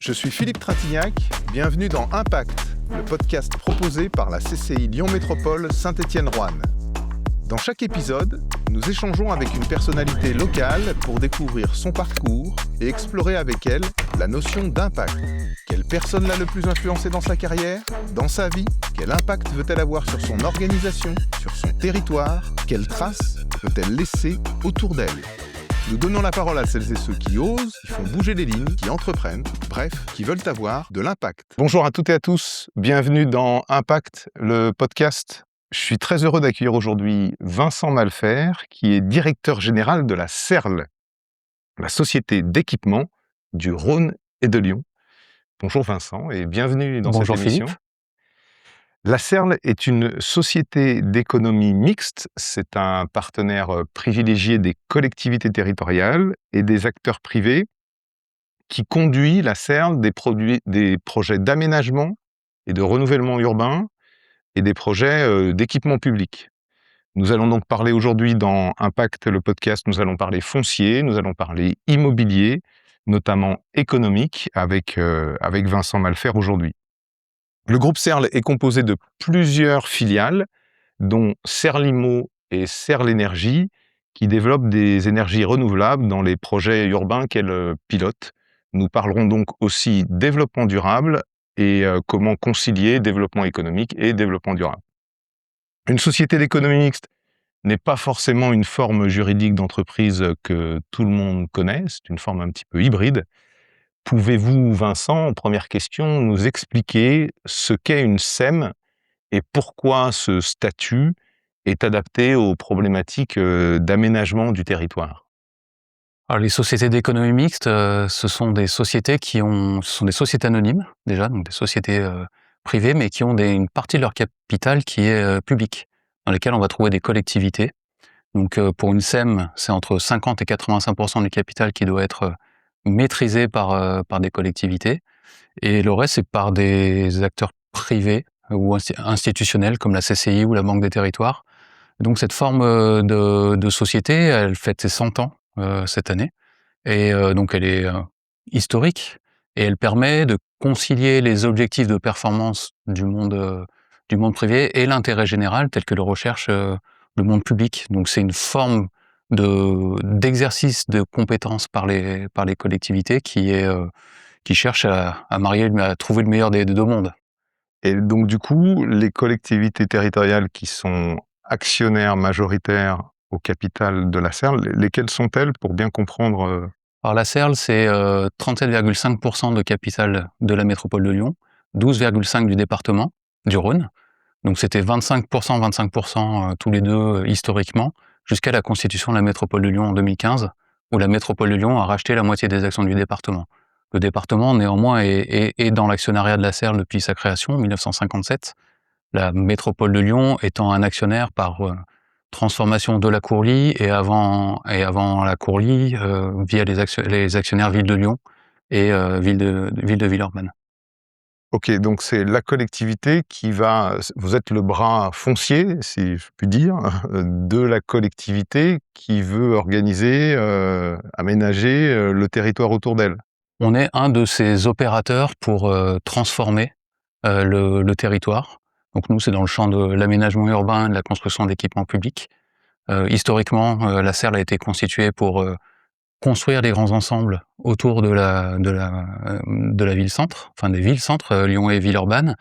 Je suis Philippe Trintignac, bienvenue dans Impact, le podcast proposé par la CCI Lyon Métropole Saint-Étienne-Roanne. Dans chaque épisode, nous échangeons avec une personnalité locale pour découvrir son parcours et explorer avec elle la notion d'impact. Quelle personne l'a le plus influencé dans sa carrière, dans sa vie? Quel impact veut-elle avoir sur son organisation, sur son territoire? Quelles traces veut-elle laisser autour d'elle? Nous donnons la parole à celles et ceux qui osent, qui font bouger les lignes, qui entreprennent, bref, qui veulent avoir de l'impact. Bonjour à toutes et à tous, bienvenue dans Impact, le podcast. Je suis très heureux d'accueillir aujourd'hui Vincent Malfer, qui est directeur général de la CERL, la société d'équipement du Rhône et de Lyon. Bonjour Vincent et bienvenue dans Bonjour cette émission. Philippe. La CERL est une société d'économie mixte. C'est un partenaire privilégié des collectivités territoriales et des acteurs privés qui conduit la CERL des projets d'aménagement et de renouvellement urbain et des projets d'équipement public. Nous allons donc parler aujourd'hui dans Impact, le podcast, nous allons parler foncier, nous allons parler immobilier, notamment économique, avec Vincent Malfer aujourd'hui. Le groupe CERL est composé de plusieurs filiales, dont CERLIMO et CERL Énergie, qui développent des énergies renouvelables dans les projets urbains qu'elle pilote. Nous parlerons donc aussi développement durable et comment concilier développement économique et développement durable. Une société d'économie mixte n'est pas forcément une forme juridique d'entreprise que tout le monde connaît, c'est une forme un petit peu hybride. Pouvez-vous, Vincent, en première question, nous expliquer ce qu'est une SEM et pourquoi ce statut est adapté aux problématiques d'aménagement du territoire? Alors les sociétés d'économie mixte, ce sont des sociétés ce sont des sociétés anonymes déjà, donc des sociétés privées, mais qui ont une partie de leur capital qui est publique, dans lesquelles on va trouver des collectivités. Donc pour une SEM, c'est entre 50 et 85% du capital qui doit être maîtrisé par des collectivités, et le reste c'est par des acteurs privés ou institutionnels comme la CCI ou la Banque des Territoires. Donc cette forme de société, elle fête ses 100 ans cette année, et donc elle est historique, et elle permet de concilier les objectifs de performance du monde privé et l'intérêt général tel que le recherche le monde public. Donc c'est une forme d'exercice de compétences par les collectivités qui cherche à trouver le meilleur des deux mondes. Et donc du coup, les collectivités territoriales qui sont actionnaires majoritaires au capital de la CERL, lesquelles sont-elles pour bien comprendre? Alors la CERL, c'est 37,5% de capital de la métropole de Lyon, 12,5% du département du Rhône. Donc c'était 25%, 25% tous les deux historiquement, jusqu'à la constitution de la métropole de Lyon en 2015, où la métropole de Lyon a racheté la moitié des actions du département. Le département, néanmoins, est dans l'actionnariat de la CERL depuis sa création en 1957. La métropole de Lyon étant un actionnaire par transformation de la Courlie et avant la Courlie via les actionnaires Ville de Lyon et Ville de Villeurbanne. Ok, donc c'est la collectivité vous êtes le bras foncier, si je puis dire, de la collectivité qui veut organiser, aménager le territoire autour d'elle. On est un de ces opérateurs pour transformer le territoire. Donc nous, c'est dans le champ de l'aménagement urbain, de la construction d'équipements publics. Historiquement, la CERL a été constituée pour construire des grands ensembles autour de la ville-centre, enfin des villes-centres, Lyon et Villeurbanne.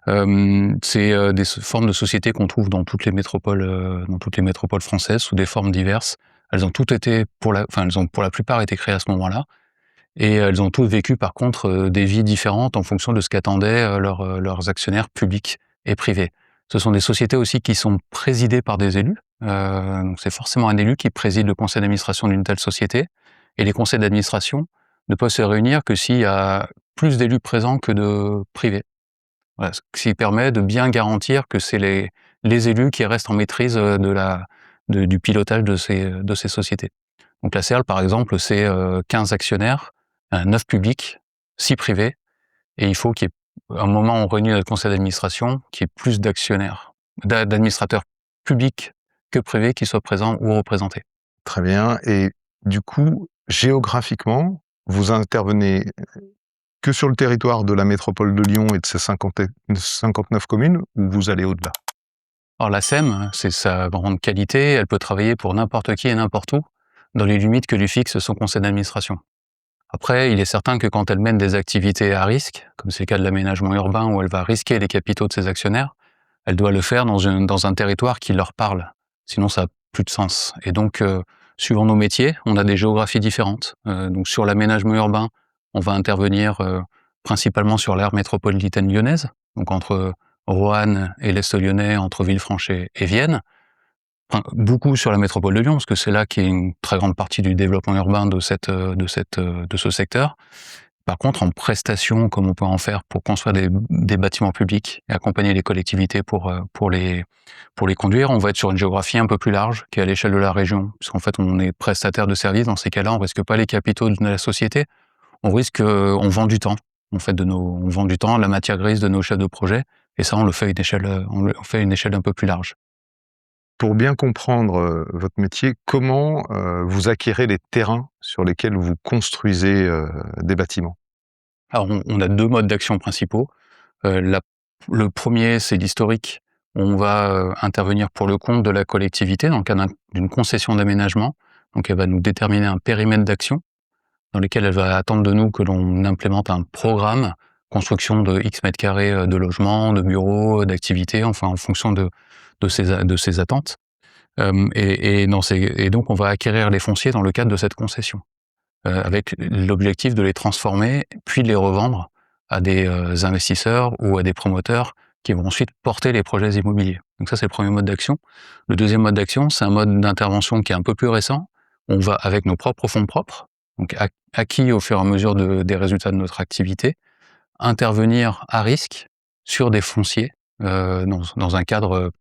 C'est des formes de sociétés qu'on trouve dans toutes les métropoles françaises sous des formes diverses. Elles ont toutes été elles ont pour la plupart été créées à ce moment-là, et elles ont toutes vécu par contre des vies différentes en fonction de ce qu'attendaient leurs actionnaires publics et privés. Ce sont des sociétés aussi qui sont présidées par des élus. Donc c'est forcément un élu qui préside le conseil d'administration d'une telle société, et les conseils d'administration ne peuvent se réunir que s'il y a plus d'élus présents que de privés. Voilà, ce qui permet de bien garantir que c'est les élus qui restent en maîtrise du pilotage de ces sociétés. Donc la CERL, par exemple, c'est 15 actionnaires, 9 publics, 6 privés, et il faut qu'il y ait, à un moment où on réunit notre conseil d'administration, qu'il y ait plus d'administrateurs publics que privés qui soient présents ou représentés. Très bien. Et du coup, géographiquement, vous intervenez que sur le territoire de la métropole de Lyon et de ses 59 communes, ou vous allez au-delà? Alors la SEM, c'est sa grande qualité, elle peut travailler pour n'importe qui et n'importe où, dans les limites que lui fixe son conseil d'administration. Après, il est certain que quand elle mène des activités à risque, comme c'est le cas de l'aménagement urbain où elle va risquer les capitaux de ses actionnaires, elle doit le faire dans un territoire qui leur parle. Sinon, ça n'a plus de sens. Et donc, suivant nos métiers, on a des géographies différentes. Donc, sur l'aménagement urbain, on va intervenir principalement sur l'aire métropolitaine lyonnaise, donc entre Roanne et l'Est lyonnais, entre Villefranche et Vienne. Enfin, beaucoup sur la métropole de Lyon, parce que c'est là qu'est une très grande partie du développement urbain de ce secteur. Par contre, en prestation, comme on peut en faire pour construire des bâtiments publics et accompagner les collectivités pour les conduire, on va être sur une géographie un peu plus large, qui est à l'échelle de la région. Puisqu'en fait, on est prestataire de services. Dans ces cas-là, on risque pas les capitaux de la société. On risque, on vend du temps. On vend du temps, la matière grise de nos chefs de projet. Et ça, on le fait à une échelle, on fait à une échelle un peu plus large. Pour bien comprendre, votre métier, comment, vous acquérez les terrains sur lesquels vous construisez, des bâtiments? Alors, on a 2 modes d'action principaux. La Le premier, c'est l'historique. On va, intervenir pour le compte de la collectivité dans le cadre d'une concession d'aménagement. Donc elle va nous déterminer un périmètre d'action dans lequel elle va attendre de nous que l'on implémente un programme, construction de X mètres carrés, de logements, de bureaux, d'activités, enfin en fonction de ses attentes. Et donc on va acquérir les fonciers dans le cadre de cette concession. Avec l'objectif de les transformer, puis de les revendre à des investisseurs ou à des promoteurs qui vont ensuite porter les projets immobiliers. Donc ça, c'est le premier mode d'action. Le deuxième mode d'action, c'est un mode d'intervention qui est un peu plus récent. On va, avec nos propres fonds propres, donc acquis au fur et à mesure des résultats de notre activité, intervenir à risque sur des fonciers dans un cadre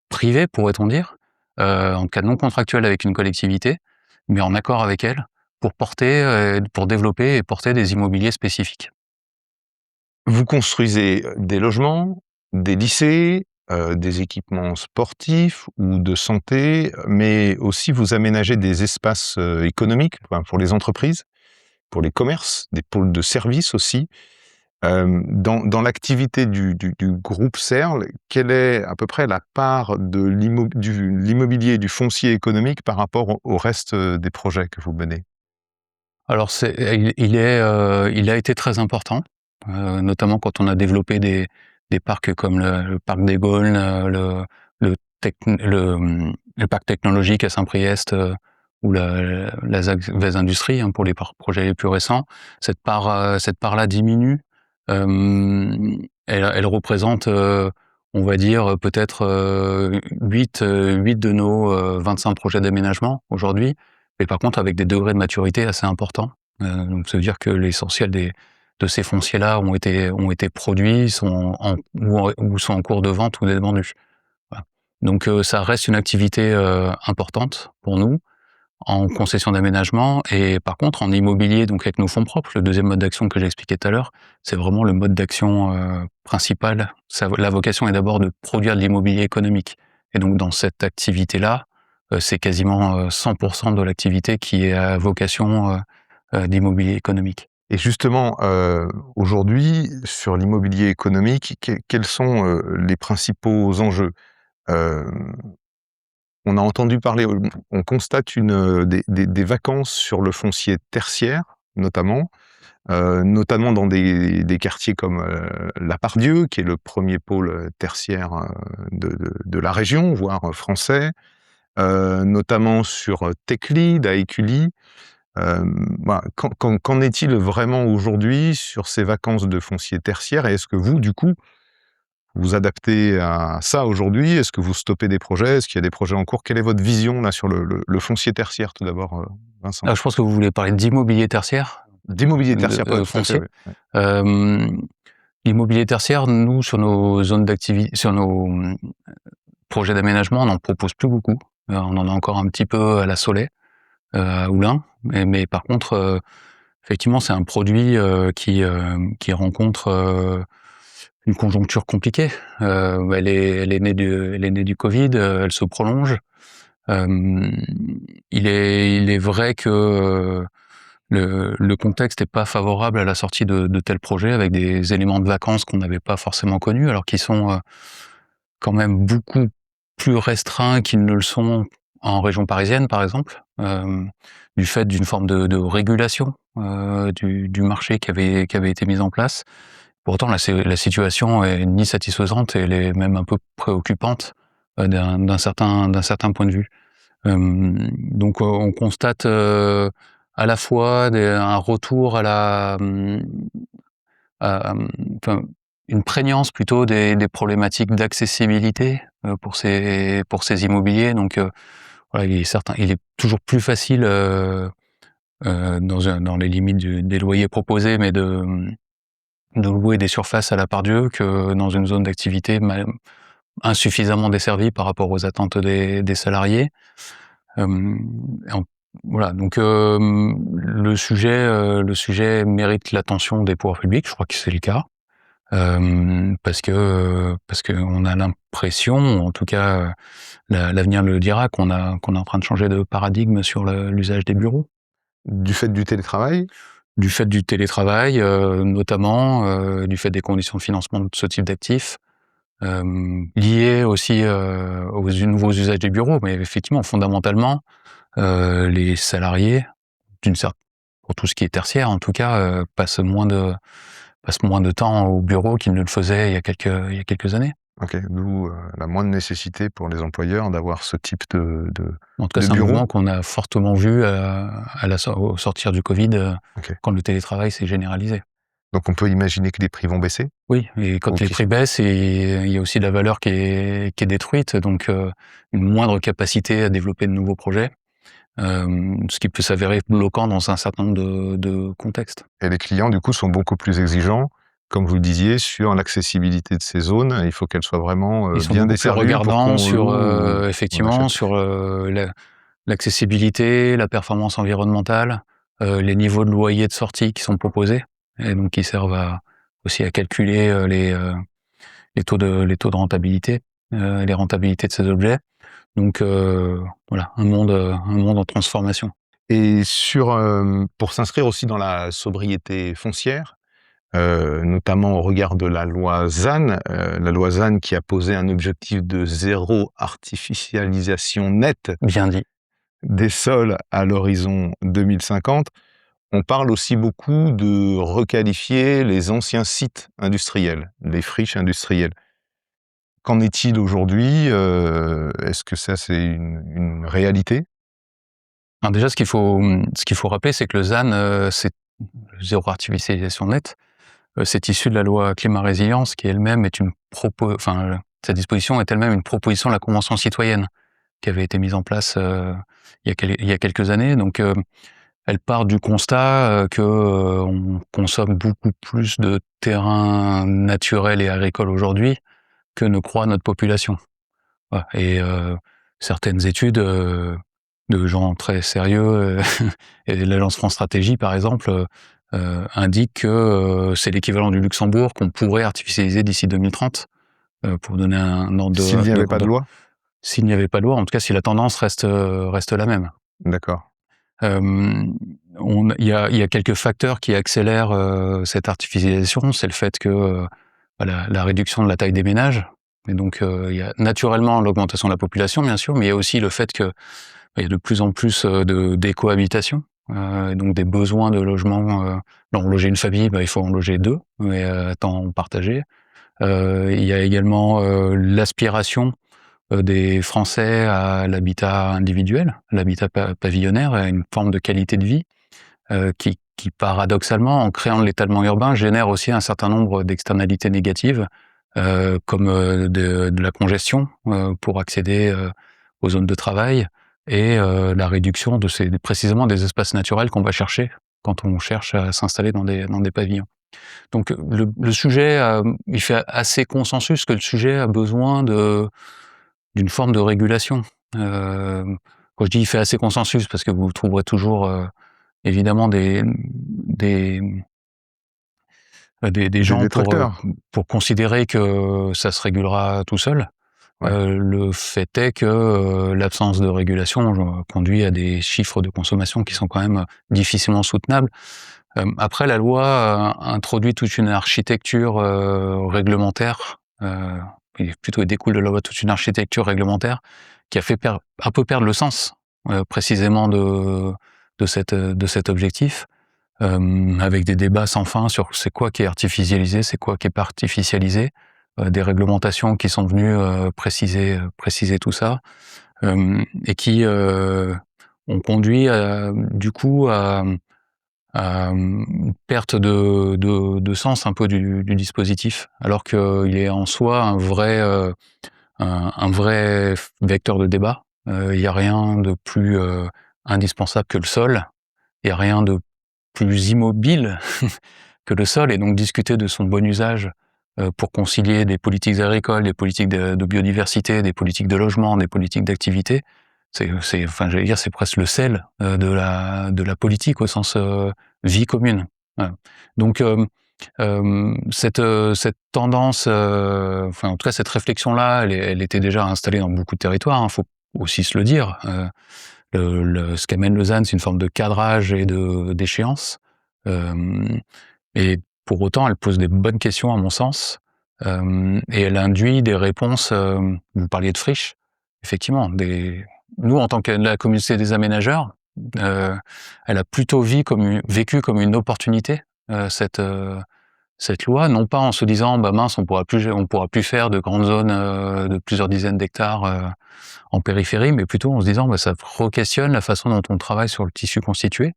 privé, pourrait-on dire, en cas non contractuel avec une collectivité, mais en accord avec elle, pour développer et porter des immobiliers spécifiques. Vous construisez, des logements, des lycées, des équipements sportifs ou de santé, mais aussi vous aménagez des espaces, économiques, enfin pour les entreprises, pour les commerces, des pôles de services aussi. Dans l'activité du groupe Serle, quelle est à peu près la part de l'immobilier, du foncier économique par rapport au reste, des projets que vous menez? Alors il a été très important, notamment quand on a développé des parcs comme le parc des Gaules, le parc technologique à Saint-Priest, ou la ZAC Vez Industrie, hein, pour les projets les plus récents. Cette part-là diminue. Elle représente, on va dire, peut-être, 8 de nos 25 projets d'aménagement aujourd'hui. Mais par contre avec des degrés de maturité assez importants. Donc ça veut dire que l'essentiel de ces fonciers-là ont été produits, ou sont en cours de vente ou d'être vendus. Voilà. Donc ça reste une activité importante pour nous, en concession d'aménagement. Et par contre en immobilier, donc avec nos fonds propres, le deuxième mode d'action que j'ai expliqué tout à l'heure, c'est vraiment le mode d'action principal. La vocation est d'abord de produire de l'immobilier économique. Et donc dans cette activité-là, c'est quasiment 100% de l'activité qui est à vocation d'immobilier économique. Et justement, aujourd'hui, sur l'immobilier économique, quels sont, les principaux enjeux? Hem, on a entendu parler, on constate des vacances sur le foncier tertiaire, notamment. Notamment dans des quartiers comme, La Part-Dieu, qui est le premier pôle, tertiaire, de la région, voire, français. Notamment sur, Techlead, à Écully. Voilà, qu'en est-il vraiment aujourd'hui sur ces vacances de foncier tertiaire? Et est-ce que vous, du coup, vous adaptez à ça aujourd'hui? Est-ce que vous stoppez des projets? Est-ce qu'il y a des projets en cours? Quelle est votre vision là sur le foncier tertiaire tout d'abord, Vincent? Ah, je pense que vous voulez parler d'immobilier tertiaire, D'immobilier tertiaire, ouais, tout à fait, foncier. ouais, ouais. L'immobilier tertiaire, nous, sur nos zones d'activité, sur nos projets d'aménagement, on n'en propose plus beaucoup. On en a encore un petit peu à La Saulais, à Oullin, mais par contre, effectivement, c'est un produit qui rencontre une conjoncture compliquée. Elle est née du Covid, elle se prolonge. Il est vrai que le contexte n'est pas favorable à la sortie de tels projets avec des éléments de vacances qu'on n'avait pas forcément connus, alors qu'ils sont quand même beaucoup plus restreints qu'ils ne le sont en région parisienne, par exemple, du fait d'une forme de régulation du marché qui avait été mise en place. Pourtant, la situation est ni satisfaisante, elle est même un peu préoccupante d'un certain point de vue. Donc, on constate à la fois un retour à enfin, une prégnance plutôt des problématiques d'accessibilité pour ces immobiliers. Donc, voilà, il est toujours plus facile dans les limites des loyers proposés, mais de louer des surfaces à la part Dieu que dans une zone d'activité insuffisamment desservie par rapport aux attentes des salariés. En Voilà, donc le sujet mérite l'attention des pouvoirs publics, je crois que c'est le cas, parce qu'on a l'impression, en tout cas, l'avenir le dira, qu'on est en train de changer de paradigme sur l'usage des bureaux. Du fait du télétravail? Du fait du télétravail, notamment, du fait des conditions de financement de ce type d'actifs, liées aussi, aux nouveaux usages des bureaux. Mais effectivement, fondamentalement, les salariés, d'une cer pour tout ce qui est tertiaire en tout cas, passent moins de temps au bureau qu'ils ne le faisaient il y a quelques années. OK, d'où, la moindre nécessité pour les employeurs d'avoir ce type En tout cas, de c'est un bureau? mouvement qu'on a fortement vu, au sortir du Covid, OK. quand le télétravail s'est généralisé. Donc on peut imaginer que les prix vont baisser? Oui, et Ou quand les qui prix baissent, et il y a aussi de la valeur qui est détruite, donc une moindre capacité à développer de nouveaux projets, ce qui peut s'avérer bloquant dans un certain nombre de contextes. et les clients, du coup, sont beaucoup plus exigeants, comme vous le disiez, sur l'accessibilité de ces zones. Il faut qu'elles soient vraiment, Ils sont bien beaucoup plus desservies pour regardants qu'on sur, loue ou on effectivement, achète. sur, l'accessibilité, la performance environnementale, les niveaux de loyer de sortie qui sont proposés, et donc qui servent aussi à calculer les taux de rentabilité, les rentabilités de ces objets. Donc voilà, un monde en transformation. Et pour s'inscrire aussi dans la sobriété foncière, notamment au regard de la loi ZAN qui a posé un objectif de zéro artificialisation nette Bien dit. des sols à l'horizon 2050. On parle aussi beaucoup de requalifier les anciens sites industriels, les friches industrielles. Qu'en est-il aujourd'hui? Est-ce que ça, c'est une réalité? Alors déjà, ce qu'il faut rappeler, c'est que le ZAN, c'est le zéro artificialisation nette, c'est issu de la loi climat résilience, qui elle-même est cette disposition est elle-même une proposition de la Convention citoyenne qui avait été mise en place, il y a quelques années. Donc elle part du constat, on consomme beaucoup plus de terrains naturels et agricoles aujourd'hui que ne croit notre population. Voilà, et certaines études, de gens très sérieux, et l'agence France Stratégie par exemple, indiquent que, c'est l'équivalent du Luxembourg qu'on pourrait artificialiser d'ici 2030, pour donner un ordre S'il n'y de avait pas de grandeur. loi? S'il n'y avait pas de loi, en tout cas si la tendance reste la même. D'accord. Hem, il y a quelques facteurs qui accélèrent, cette artificialisation. C'est le fait que, la réduction de la taille des ménages, et donc il y a naturellement l'augmentation de la population, bien sûr, mais il y a aussi le fait que, il y a de plus en plus, de cohabitation, et donc des besoins de logement, pour loger une famille, il faut en loger 2, mais à temps partagé. Il y a également, l'aspiration des Français à l'habitat individuel, l'habitat pavillonnaire, à une forme de qualité de vie, qui paradoxalement, en créant de l'étalement urbain, génère aussi un certain nombre d'externalités négatives, comme de la congestion pour accéder aux zones de travail, et la réduction précisément des espaces naturels qu'on va chercher quand on cherche à s'installer dans des pavillons. Donc le sujet, il fait assez consensus que le sujet a besoin d'une forme de régulation. Quand je dis: «Il fait assez consensus», parce que vous trouverez toujours, évidemment des Des gens détracteurs? pour considérer que ça se régulera tout seul. Ouais. Le fait est que, l'absence de régulation conduit à des chiffres de consommation qui sont quand même, difficilement soutenables. Après la loi introduit toute une architecture, réglementaire, et plutôt il découle de la loi toute une architecture réglementaire qui a fait un peu perdre le sens, précisément de cet objectif, avec des débats sans fin sur c'est quoi qui est artificialisé, c'est quoi qui est pas artificialisé, des réglementations qui sont venues, préciser tout ça, et qui, ont conduit du coup à une perte de sens un peu du dispositif, alors qu'il est en soi un vrai vecteur de débat. Il y a rien de plus, indispensable que le sol. Il y a rien de plus immobile que le sol, et donc discuter de son bon usage, pour concilier des politiques agricoles, des politiques de biodiversité, des politiques de logement, des politiques d'activité, enfin, j'allais dire, c'est presque le sel, de la politique au sens, vie commune. Voilà. Donc, cette tendance, enfin, en tout cas, cette réflexion-là, elle était déjà installée dans beaucoup de territoires, hein, faut aussi se le dire. Ce qu'amène Lausanne, c'est une forme de cadrage et d'échéance. Hem et pour autant, elle pose des bonnes questions à mon sens, et elle induit des réponses, vous parliez de friches, effectivement, nous, en tant que la communauté des aménageurs, heu, elle a plutôt vécu comme une opportunité, cette loi, non pas en se disant: «Bah mince, on pourra plus faire de grandes zones, de plusieurs dizaines d'hectares, en périphérie», mais plutôt en se disant: «Bah ça re-questionne la façon dont on travaille sur le tissu constitué»,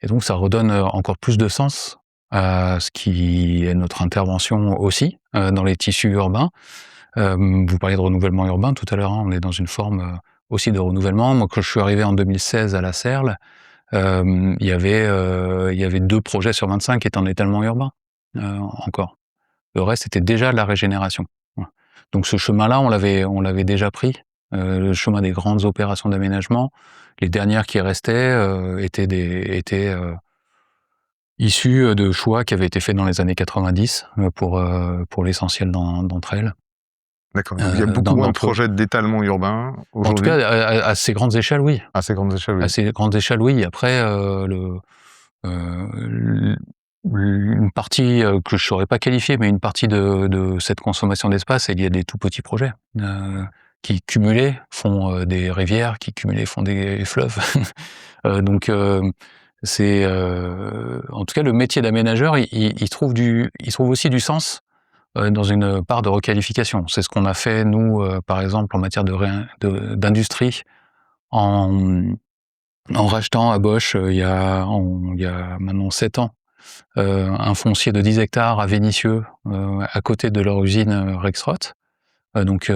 et donc ça redonne, encore plus de sens à ce qui est notre intervention aussi, dans les tissus urbains. Vous parliez de renouvellement urbain tout à l'heure, hein, on est dans une forme, aussi de renouvellement. Moi, quand je suis arrivé en 2016 à la Serle, il y avait 2 projets sur 25 qui étaient en étalement urbain, encore. Le reste, c'était déjà de la régénération. Voilà. Donc ce chemin-là, on l'avait déjà pris, le chemin des grandes opérations d'aménagement. Les dernières qui restaient, étaient issues, de choix qui avaient été faits dans les années 90, pour l'essentiel d'entre elles. D'accord, donc il y a beaucoup moins de projets d'étalement urbain En tout aujourd'hui? cas, à ces grandes échelles, oui. À ces grandes échelles, À oui. ces grandes échelles, oui. Après, l une partie, que je saurais pas qualifier, mais une partie de cette consommation d'espace, il y a des tout petits projets, qui cumulés font, des rivières, qui cumulés font des fleuves. Donc, c'est, en tout cas, le métier d'aménageur, il trouve aussi du sens, dans une part de requalification. C'est ce qu'on a fait nous, par exemple en matière d'industrie, en en rachetant à Bosch, il y a maintenant 7 ans, un foncier de 10 hectares à Vénissieux, à côté de leur usine, Rexroth. Donc,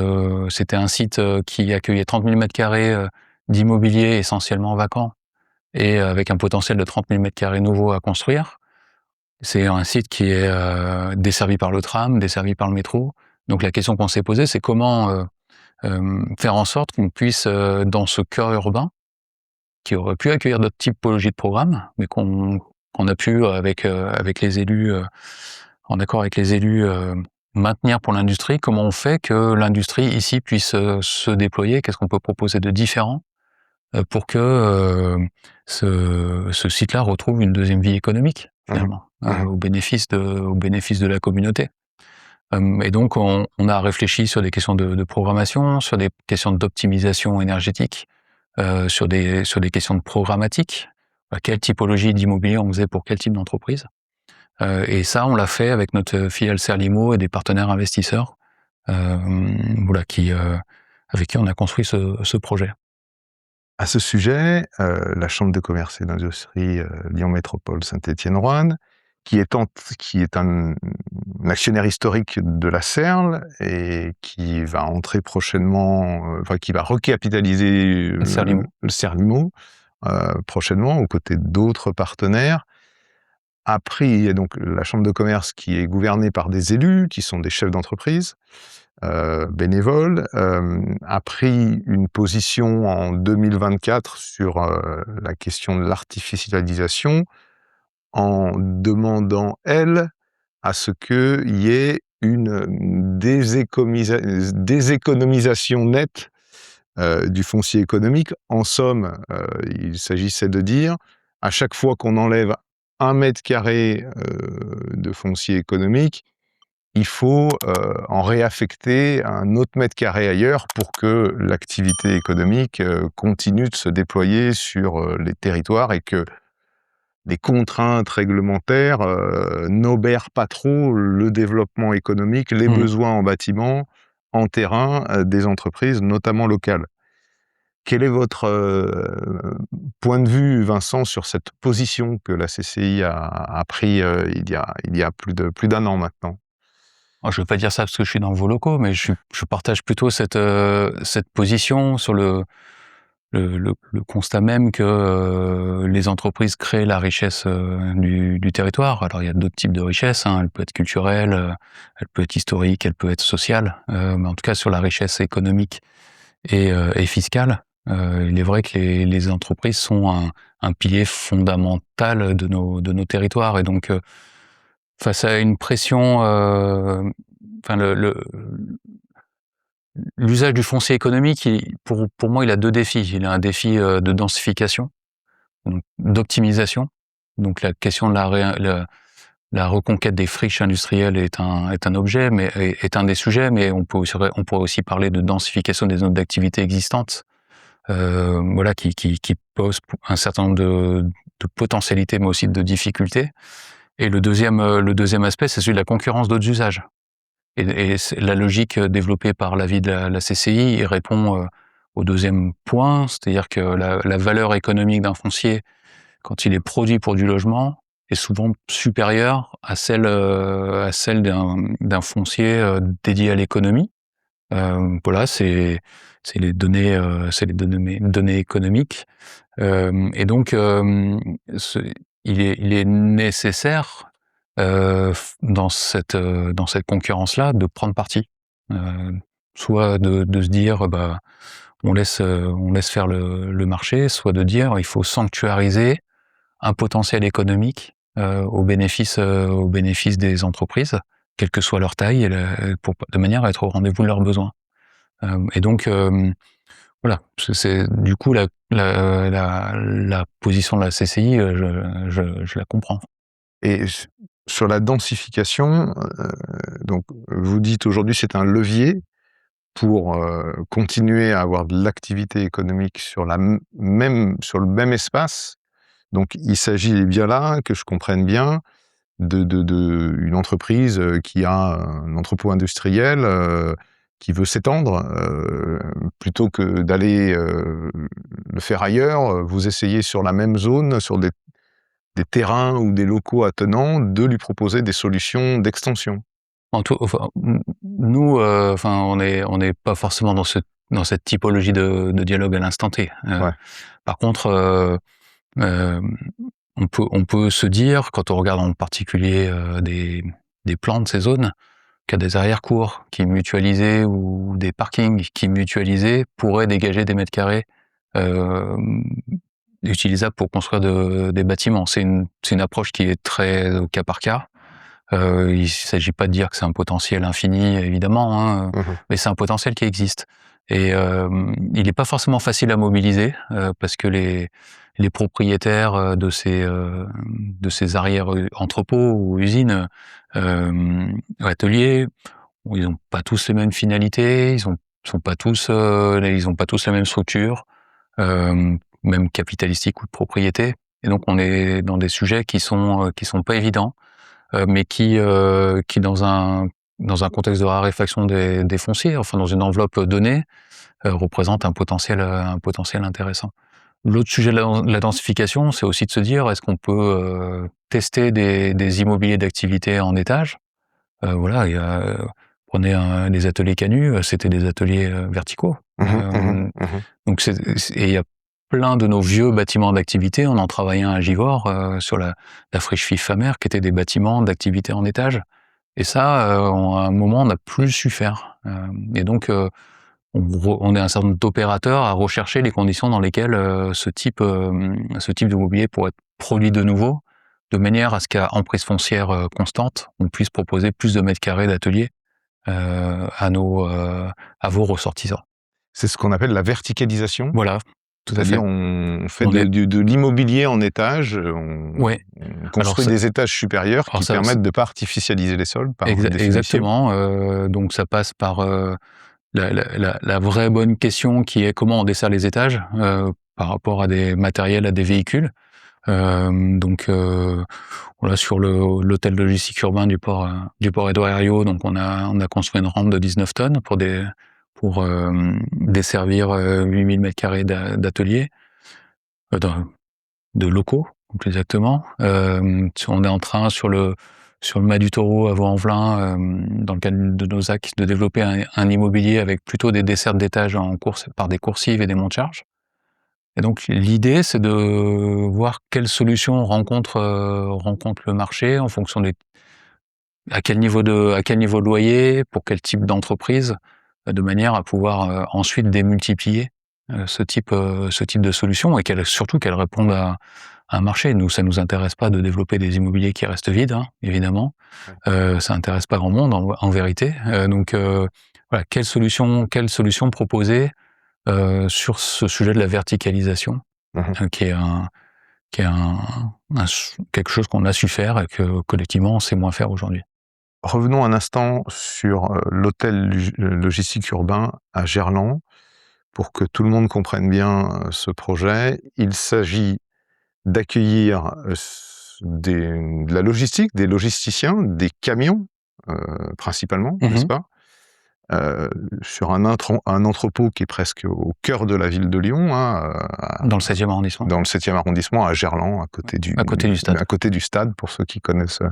c'était un site, qui accueillait 30 000 m² d'immobilier essentiellement vacant, et avec un potentiel de 30 000 m² nouveaux à construire. C'est un site qui est, desservi par le tram, desservi par le métro. Donc la question qu'on s'est posée, c'est comment, faire en sorte qu'on puisse, dans ce cœur urbain, qui aurait pu accueillir d'autres typologies de programmes, mais qu'on a pu avec les élus, en accord avec les élus, maintenir pour l'industrie. Comment on fait que l'industrie ici puisse, se déployer? Qu'est-ce qu'on peut proposer de différent, pour que, ce site-là retrouve une deuxième vie économique Mmh finalement, mh. Mmh. au bénéfice de la communauté? Et donc on a réfléchi sur des questions de programmation, sur des questions d'optimisation énergétique, sur des questions de programmatique. Quelle typologie d'immobilier on faisait pour quel type d'entreprise? Et ça, on l'a fait avec notre filiale Serlimo et des partenaires investisseurs, voilà, avec qui on a construit ce projet. À ce sujet, la Chambre de commerce et d'industrie, Lyon Métropole Saint-Étienne-Roanne, qui est un actionnaire historique de la Serle et qui va entrer prochainement, enfin qui va recapitaliser, Serlimo. le Serlimo, prochainement aux côtés d'autres partenaires, a pris, et donc la chambre de commerce qui est gouvernée par des élus, qui sont des chefs d'entreprise, bénévoles, a pris une position en 2024 sur, la question de l'artificialisation, en demandant, elle, à ce qu'il y ait une déséconomisation nette du foncier économique. En somme, il s'agissait de dire, à chaque fois qu'on enlève 1 m² de foncier économique, il faut en réaffecter un autre m² ailleurs pour que l'activité économique continue de se déployer sur les territoires et que les contraintes réglementaires n'obèrent pas trop le développement économique, les Mmh. besoins en bâtiment, en terrain des entreprises, notamment locales. Quel est votre point de vue, Vincent, sur cette position que la CCI a pris il y a plus d'un an maintenant? Alors je ne veux pas dire ça parce que je suis dans vos locaux, mais je partage plutôt cette position sur le constat même que, les entreprises créent la richesse, du territoire. Alors il y a d'autres types de richesses, hein, elle peut être culturelle, elle peut être historique, elle peut être sociale, mais en tout cas sur la richesse économique et fiscale, il est vrai que les entreprises sont un pilier fondamental de nos territoires et donc, face à une pression, enfin l'usage du foncier économique, pour moi, il a 2 défis. Il a un défi, de densification, donc d'optimisation. Donc la question de la reconquête des friches industrielles est un objet, mais est un des sujets, mais on pourrait aussi parler de densification des zones d'activité existantes, voilà, qui posent un certain nombre de potentialités, mais aussi de difficultés. Et le deuxième aspect, c'est celui de la concurrence d'autres usages. Et c'est la logique développée par l'avis de la CCI répond au deuxième point, c'est-à-dire que la valeur économique d'un foncier, quand il est produit pour du logement, est souvent supérieure à celle d'un foncier dédié à l'économie. Voilà, c'est les données économiques. Et donc, il est nécessaire dans cette concurrence-là, de prendre parti. Soit de se dire, bah, on laisse faire le marché, soit de dire, il faut sanctuariser un potentiel économique au bénéfice des entreprises, quelle que soit leur taille, de manière à être au rendez-vous de leurs besoins. Et donc, voilà, c'est du coup la position de la CCI, je la comprends. Et sur la densification, donc vous dites aujourd'hui c'est un levier pour continuer à avoir de l'activité économique sur sur le même espace. Donc il s'agit bien là, que je comprenne bien, une entreprise qui a un entrepôt industriel qui veut s'étendre, plutôt que d'aller le faire ailleurs, vous essayez sur la même zone, sur des terrains ou des locaux attenants, de lui proposer des solutions d'extension. Enfin, nous, enfin, on n'est pas forcément dans cette typologie de dialogue à l'instant T. Ouais. Par contre, hem, on peut se dire, quand on regarde en particulier, des plans de ces zones, qu'il y a des arrière-cours qui mutualisés ou des parkings qui mutualisés pourraient dégager des mètres carrés, hem, utilisables pour construire des bâtiments. C'est une approche qui est très au cas par cas. Il s'agit pas de dire que c'est un potentiel infini évidemment, hein, Mmh. mais c'est un potentiel qui existe et il est pas forcément facile à mobiliser, parce que les propriétaires, de ces arrière, entrepôts ou usines, ou ateliers, bon, ils ont pas tous les mêmes finalités, ils ont pas tous la même structure, même capitalistique ou de propriété et donc on est dans des sujets qui sont pas évidents mais qui dans un contexte de raréfaction des fonciers, enfin dans une enveloppe donnée, représente un potentiel intéressant. L'autre sujet de la densification, c'est aussi de se dire: «Est-ce qu'on peut, tester des immobiliers d'activité en étage?» Voilà, il y a, prenez les ateliers Canut, c'était des ateliers, verticaux. Mmh mh. Mmh mh. Donc et il y a plein de nos vieux bâtiments d'activité, on en travaillait un à Givors, sur la friche Fif-Famer, qui étaient des bâtiments d'activité en étage et ça, à un moment, on n'a plus su faire. Et donc, on est un certain nombre d'opérateurs à rechercher les conditions dans lesquelles, ce type de mobilier pourrait être produit de nouveau, de manière à ce qu'à emprise foncière constante, on puisse proposer plus de mètres carrés d'ateliers à vos ressortissants. C'est ce qu'on appelle la verticalisation? Voilà, tout à C'est-à-dire fait. on fait On est de l'immobilier en étages, Ouais. on Alors construit des étages supérieurs qui ça permettent de pas artificialiser les sols par définition? exactement, donc ça passe par, la vraie bonne question qui est comment on dessert les étages, par rapport à des matériels, à des véhicules. Donc voilà, sur l'hôtel logistique urbain du port Édouard Herriot, donc on a construit une rampe de 19 tonnes pour desservir 8 000 m² d'ateliers, de locaux, plus exactement. On est en train sur le Mas du Taureau à Vaux-en-Velin, dans le cadre de nos axes, de développer un immobilier avec plutôt des dessertes d'étages en course par des coursives et des monte-charges. Et donc l'idée, c'est de voir quelle solution rencontre le marché en fonction à quel niveau de loyer, pour quel type d'entreprise, de manière à pouvoir ensuite démultiplier ce type de solution, et surtout qu'elle réponde à un marché. Nous, ça nous intéresse pas de développer des immobiliers qui restent vides, hein, évidemment. Ouais. Ça intéresse pas grand monde en vérité. Donc voilà, quelle solution proposer sur ce sujet de la verticalisation, Mmh. qui est quelque chose qu'on a su faire et que collectivement on sait moins faire aujourd'hui. Revenons un instant sur, l'hôtel logistique urbain à Gerland, pour que tout le monde comprenne bien, ce projet. Il s'agit d'accueillir, de la logistique, des logisticiens, des camions, principalement, n'est-ce Mmh. pas? Heu, sur un entrepôt qui est presque au cœur de la ville de Lyon, hein, Dans le 16e arrondissement, dans le 7e arrondissement, à Gerland, à côté du stade. à côté du stade, pour ceux qui connaissent,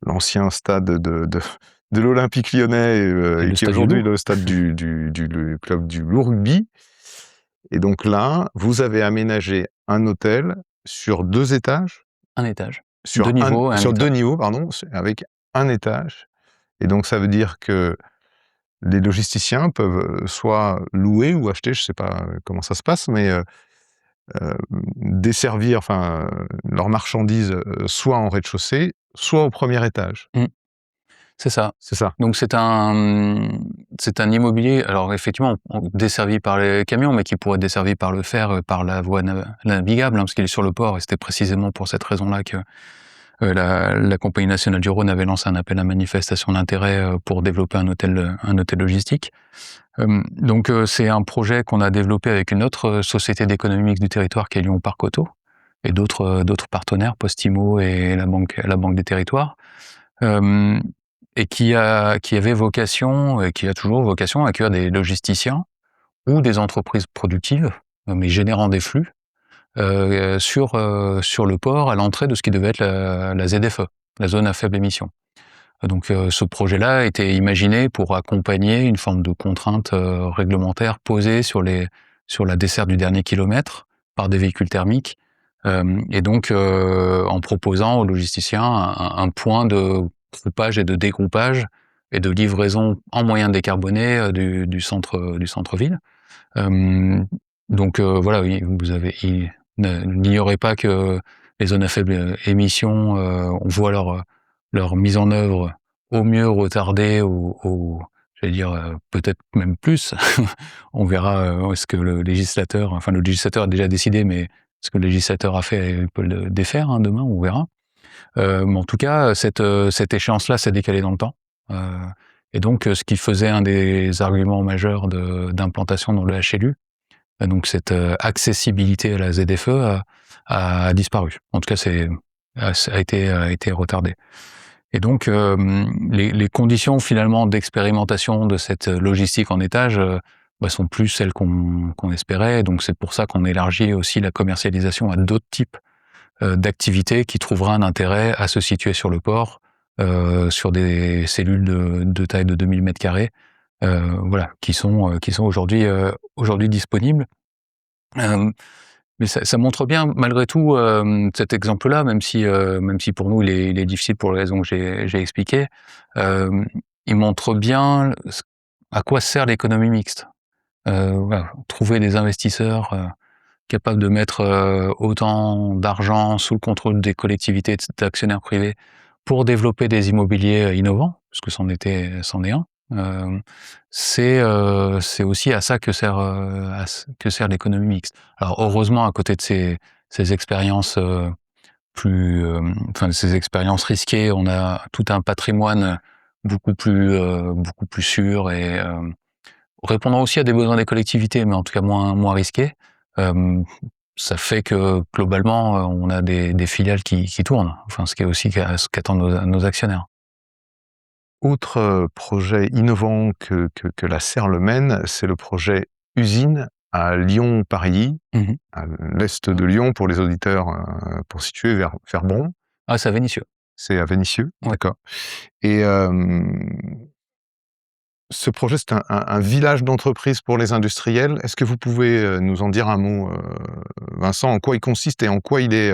l'ancien stade de l'Olympique Lyonnais, Et et le qui est stade du aujourd'hui Loup. le stade le club du Loup Rugby. Et donc là, vous avez aménagé un hôtel sur 2 étages? Un étage, 2 niveaux et un Sur 2 étage. niveaux, pardon, avec un étage. Et donc ça veut dire que les logisticiens peuvent, soit louer ou acheter, je sais pas, comment ça se passe, mais desservir, enfin, leurs marchandises, soit en rez-de-chaussée, soit au premier étage. Mmh, c'est ça. C'est ça? Donc c'est un immobilier, alors effectivement, desservi par les camions, mais qui pourrait être desservi par le fer, par la voie navigable, hein, parce qu'il est sur le port, et c'était précisément pour cette raison-là que la Compagnie nationale du Rhône avait lancé un appel à manifestation d'intérêt pour développer un hôtel logistique. Donc c'est un projet qu'on a développé avec une autre société d'économie mixte du territoire, qui est Lyon Parc Auto, et d'autres partenaires, Postimo et la Banque des Territoires. Hem et qui avait vocation, et qui a toujours vocation, à accueillir des logisticiens ou des entreprises productives, mais générant des flux, sur le port, à l'entrée de ce qui devait être la ZFE, la zone à faible émission. Donc ce projet-là a été imaginé pour accompagner une forme de contrainte réglementaire posée sur la desserte du dernier kilomètre par des véhicules thermiques, et donc en proposant aux logisticiens un point de groupage et de dégroupage et de livraison en moyen décarboné du centre-ville. Hem, donc voilà, oui, n'ignorez pas que les zones à faible émission, on voit leur mise en œuvre au mieux retardée, j'allais dire, peut-être même plus. On verra, ce que le législateur a déjà décidé, mais ce que le législateur a fait, il peut le défaire, hein, demain, on verra. Mais en tout cas, cette échéance-là s'est décalée dans le temps, heu et donc ce qui faisait un des arguments majeurs d'implantation dans le HLU, donc cette accessibilité à la ZFE a disparu. En tout cas, ça a été retardé. Et donc les conditions finalement d'expérimentation de cette logistique en étage, sont plus celles qu'on espérait. Donc c'est pour ça qu'on élargit aussi la commercialisation à d'autres types d'activités qui trouvera un intérêt à se situer sur le port, sur des cellules de taille de 2000 m², voilà, qui sont aujourd'hui disponibles. Hem, mais ça montre bien malgré tout, cet exemple-là, même si pour nous il est difficile pour les raisons que j'ai expliquées, hem, il montre bien à quoi sert l'économie mixte. Voilà, trouver des investisseurs capable de mettre autant d'argent sous le contrôle des collectivités, d'actionnaires privés, pour développer des immobiliers innovants, parce que c'en est un. C'est aussi à ça que sert l'économie mixte. Alors heureusement, à côté de ces expériences ces expériences risquées, on a tout un patrimoine beaucoup plus sûr et répondant aussi à des besoins des collectivités, mais en tout cas moins risqués. Ça fait que globalement, on a des filiales qui tournent. Enfin, ce qui est aussi ce qu'attendent nos actionnaires. Autre, projet innovant que la Serle mène, c'est le projet usine à Lyon-Parilly, Mmh. à l'est de Lyon pour les auditeurs, pour situer vers Bron. Ah, c'est à Vénissieux. C'est à Vénissieux? Ouais. D'accord. Et ce projet, c'est un village d'entreprise pour les industriels. Est-ce que vous pouvez, nous en dire un mot, Vincent, en quoi il consiste et en quoi il est,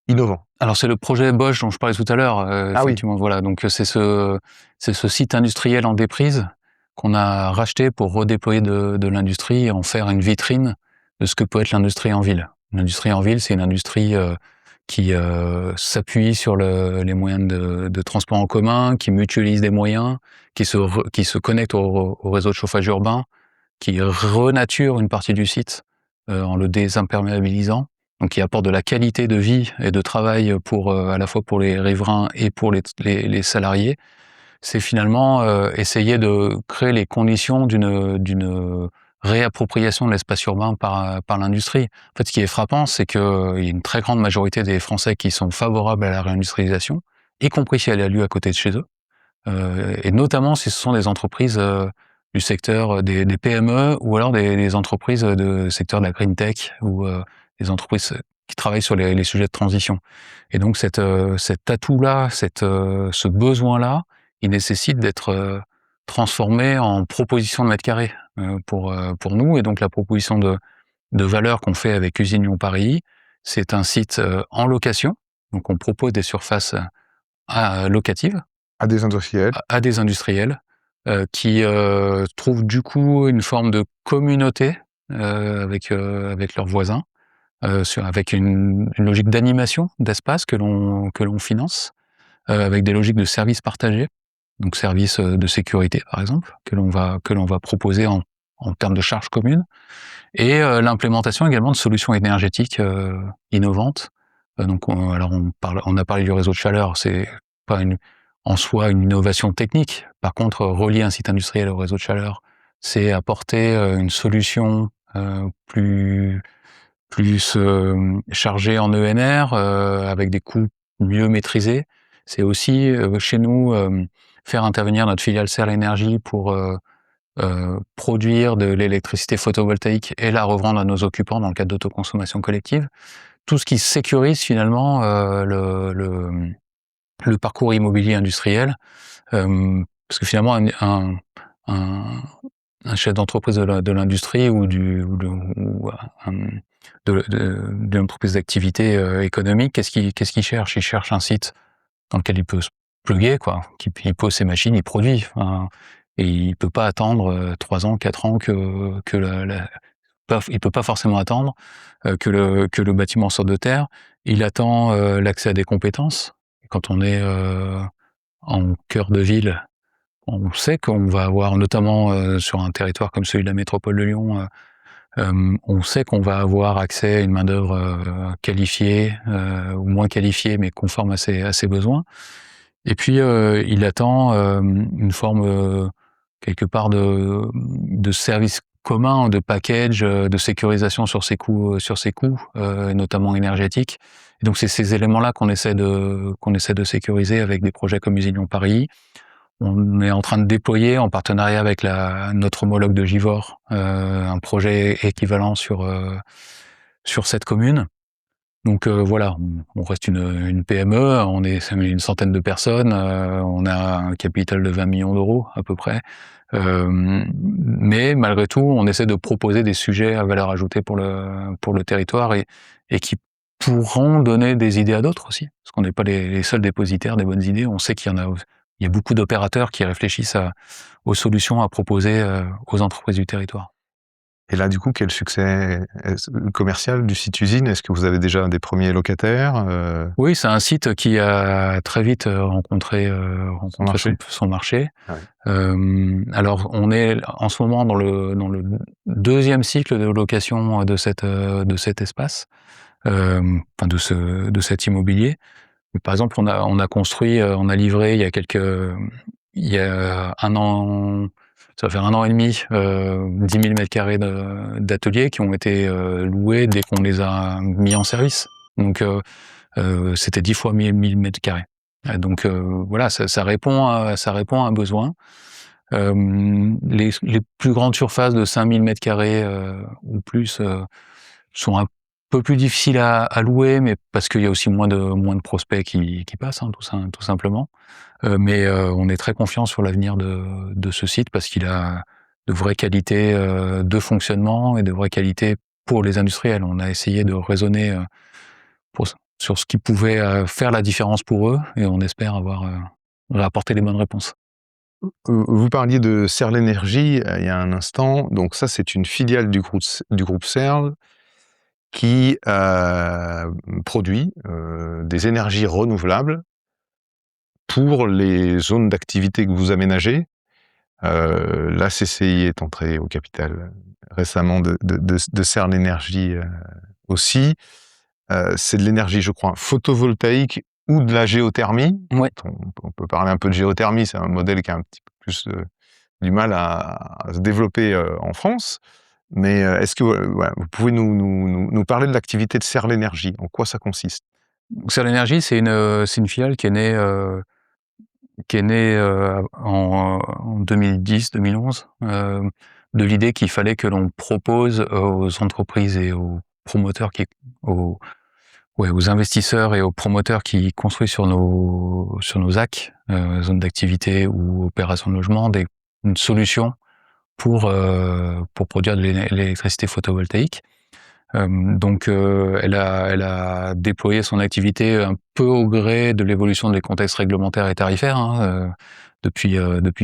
innovant? Alors c'est le projet Bosch dont je parlais tout à l'heure, Ah oui, effectivement, voilà, donc c'est ce site industriel en déprise qu'on a racheté pour redéployer de l'industrie et en faire une vitrine de ce que peut être l'industrie en ville. L'industrie en ville, c'est une industrie, qui, s'appuie sur les moyens de transport en commun, qui mutualise des moyens, qui se connecte au réseau de chauffage urbain, qui renature une partie du site, en le désimperméabilisant, donc qui apporte de la qualité de vie et de travail pour, à la fois pour les riverains et pour les salariés. C'est finalement, essayer de créer les conditions d'une réappropriation de l'espace urbain par l'industrie. En fait, ce qui est frappant, c'est qu'il y a une très grande majorité des Français qui sont favorables à la réindustrialisation, y compris si elle a lieu à côté de chez eux. Et notamment si ce sont des entreprises, du secteur, des PME ou alors des entreprises, de secteur de la green tech ou, des entreprises, qui travaillent sur les sujets de transition. Et donc cet atout-là, ce besoin-là, il nécessite d'être, transformé en proposition de mètres carrés, pour nous. Et donc la proposition de valeur qu'on fait avec Usine Lyon-Paris, c'est un site, en location. Donc on propose des surfaces, locatives à des industriels. à des industriels, qui, trouvent du coup une forme de communauté, avec leurs voisins, avec une logique d'animation d'espace que l'on finance, avec des logiques de services partagés, donc services, de sécurité par exemple, que l'on va proposer en termes de charges communes, et l'implémentation également de solutions énergétiques, innovantes. Donc on a parlé du réseau de chaleur, c'est pas en soi une innovation technique. Par contre, relier un site industriel au réseau de chaleur, c'est apporter, une solution, plus chargée en ENR, avec des coûts mieux maîtrisés. C'est aussi, chez nous, faire intervenir notre filiale Serre Énergie pour, produire de l'électricité photovoltaïque et la revendre à nos occupants dans le cadre d'autoconsommation collective. Tout ce qui sécurise finalement, le parcours immobilier industriel, parce que finalement un un chef d'entreprise de l'industrie ou d'une entreprise d'activité, économique, qu'est-ce qu'il cherche? Il cherche un site dans lequel il peut se plugger, quoi, il pose ses machines, il produit, enfin, et il peut pas attendre, 3 ans, 4 ans que il peut pas forcément attendre, que le bâtiment sorte de terre. Il attend, l'accès à des compétences. Quand on est, en cœur de ville, on sait qu'on va avoir notamment, sur un territoire comme celui de la métropole de Lyon, on sait qu'on va avoir accès à une main-d'œuvre, qualifiée, ou moins qualifiée, mais conforme à ses besoins. Et puis, il attend, une forme, quelque part de service commun, de package, de sécurisation sur ses coûts, notamment énergétiques. Et donc c'est ces éléments-là qu'on essaie de sécuriser avec des projets comme Usine Lyon-Paris. On est en train de déployer en partenariat avec notre homologue de Givors, un projet équivalent sur cette commune. Donc voilà, on reste une PME, on est une centaine de personnes, on a un capital de 20 millions d'euros à peu près. Mais malgré tout, on essaie de proposer des sujets à valeur ajoutée pour le territoire et qui pourront donner des idées à d'autres aussi. Parce qu'on n'est pas les seuls dépositaires des bonnes idées. On sait il y a beaucoup d'opérateurs qui réfléchissent aux solutions à proposer, aux entreprises du territoire. Et là, du coup, quel succès commercial du site usine? Est-ce que vous avez déjà des premiers locataires? Oui, c'est un site qui a très vite, rencontré Son marché? son marché. Ah ouais. Alors on est en ce moment dans le 2e cycle de location de cet espace, enfin de cet immobilier. Par exemple, on a construit, on a livré il y a 1 an, ça va faire 1 an et demi, 10 000 m² d'ateliers qui ont été, loués dès qu'on les a mis en service. Donc c'était 10 fois 1 000 m². Donc voilà, ça répond à un besoin. Les plus grandes surfaces de 5 000 m² ou plus, sont un peu plus difficiles à louer, mais parce qu'il y a aussi moins de prospects qui passent, hein, tout simplement. Mais on est très confiant sur l'avenir de ce site parce qu'il a de vraies qualités, de fonctionnement et de vraies qualités pour les industriels. On a essayé de raisonner, pour sur ce qui pouvait, faire la différence pour eux et on espère avoir, apporté les bonnes réponses. Vous parliez de Serle Énergie, il y a un instant, donc ça, c'est une filiale du groupe Serle qui, produit, des énergies renouvelables pour les zones d'activité que vous aménagez. La CCI est entrée au capital récemment de Serle Énergie, aussi. C'est de l'énergie, je crois, photovoltaïque ou de la géothermie. Ouais. On peut parler un peu de géothermie, c'est un modèle qui a un petit peu plus, du mal à se développer, en France. Mais, est-ce que, voilà, vous pouvez nous parler de l'activité de Serle Énergie? En quoi ça consiste? Xer Energy, c'est une filiale qui est née, en 2010-2011, de l'idée qu'il fallait que l'on propose aux entreprises et aux promoteurs aux aux investisseurs et aux promoteurs qui construisent sur nos ZAC, zones d'activité ou opérations de logement, une solution pour produire de l'électricité photovoltaïque. Donc elle a déployé son activité un peu au gré de l'évolution des contextes réglementaires et tarifaires, hein, depuis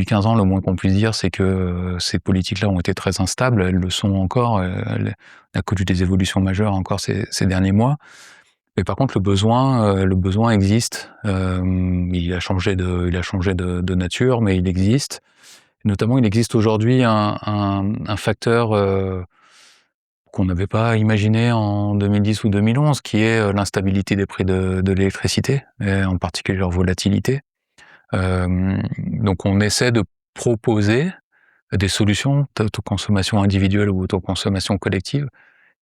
15 ans. Le moins qu'on puisse dire, c'est que, ces politiques-là ont été très instables. Elles le sont encore, elle a connu des évolutions majeures encore ces derniers mois. Mais par contre le besoin existe. Il a changé de nature, mais il existe. Notamment, il existe aujourd'hui un facteur, qu'on n'avait pas imaginé en 2010 ou 2011, qui est, l'instabilité des prix de l'électricité et en particulier leur volatilité. Donc on essaie de proposer des solutions d'autoconsommation individuelle ou autoconsommation collective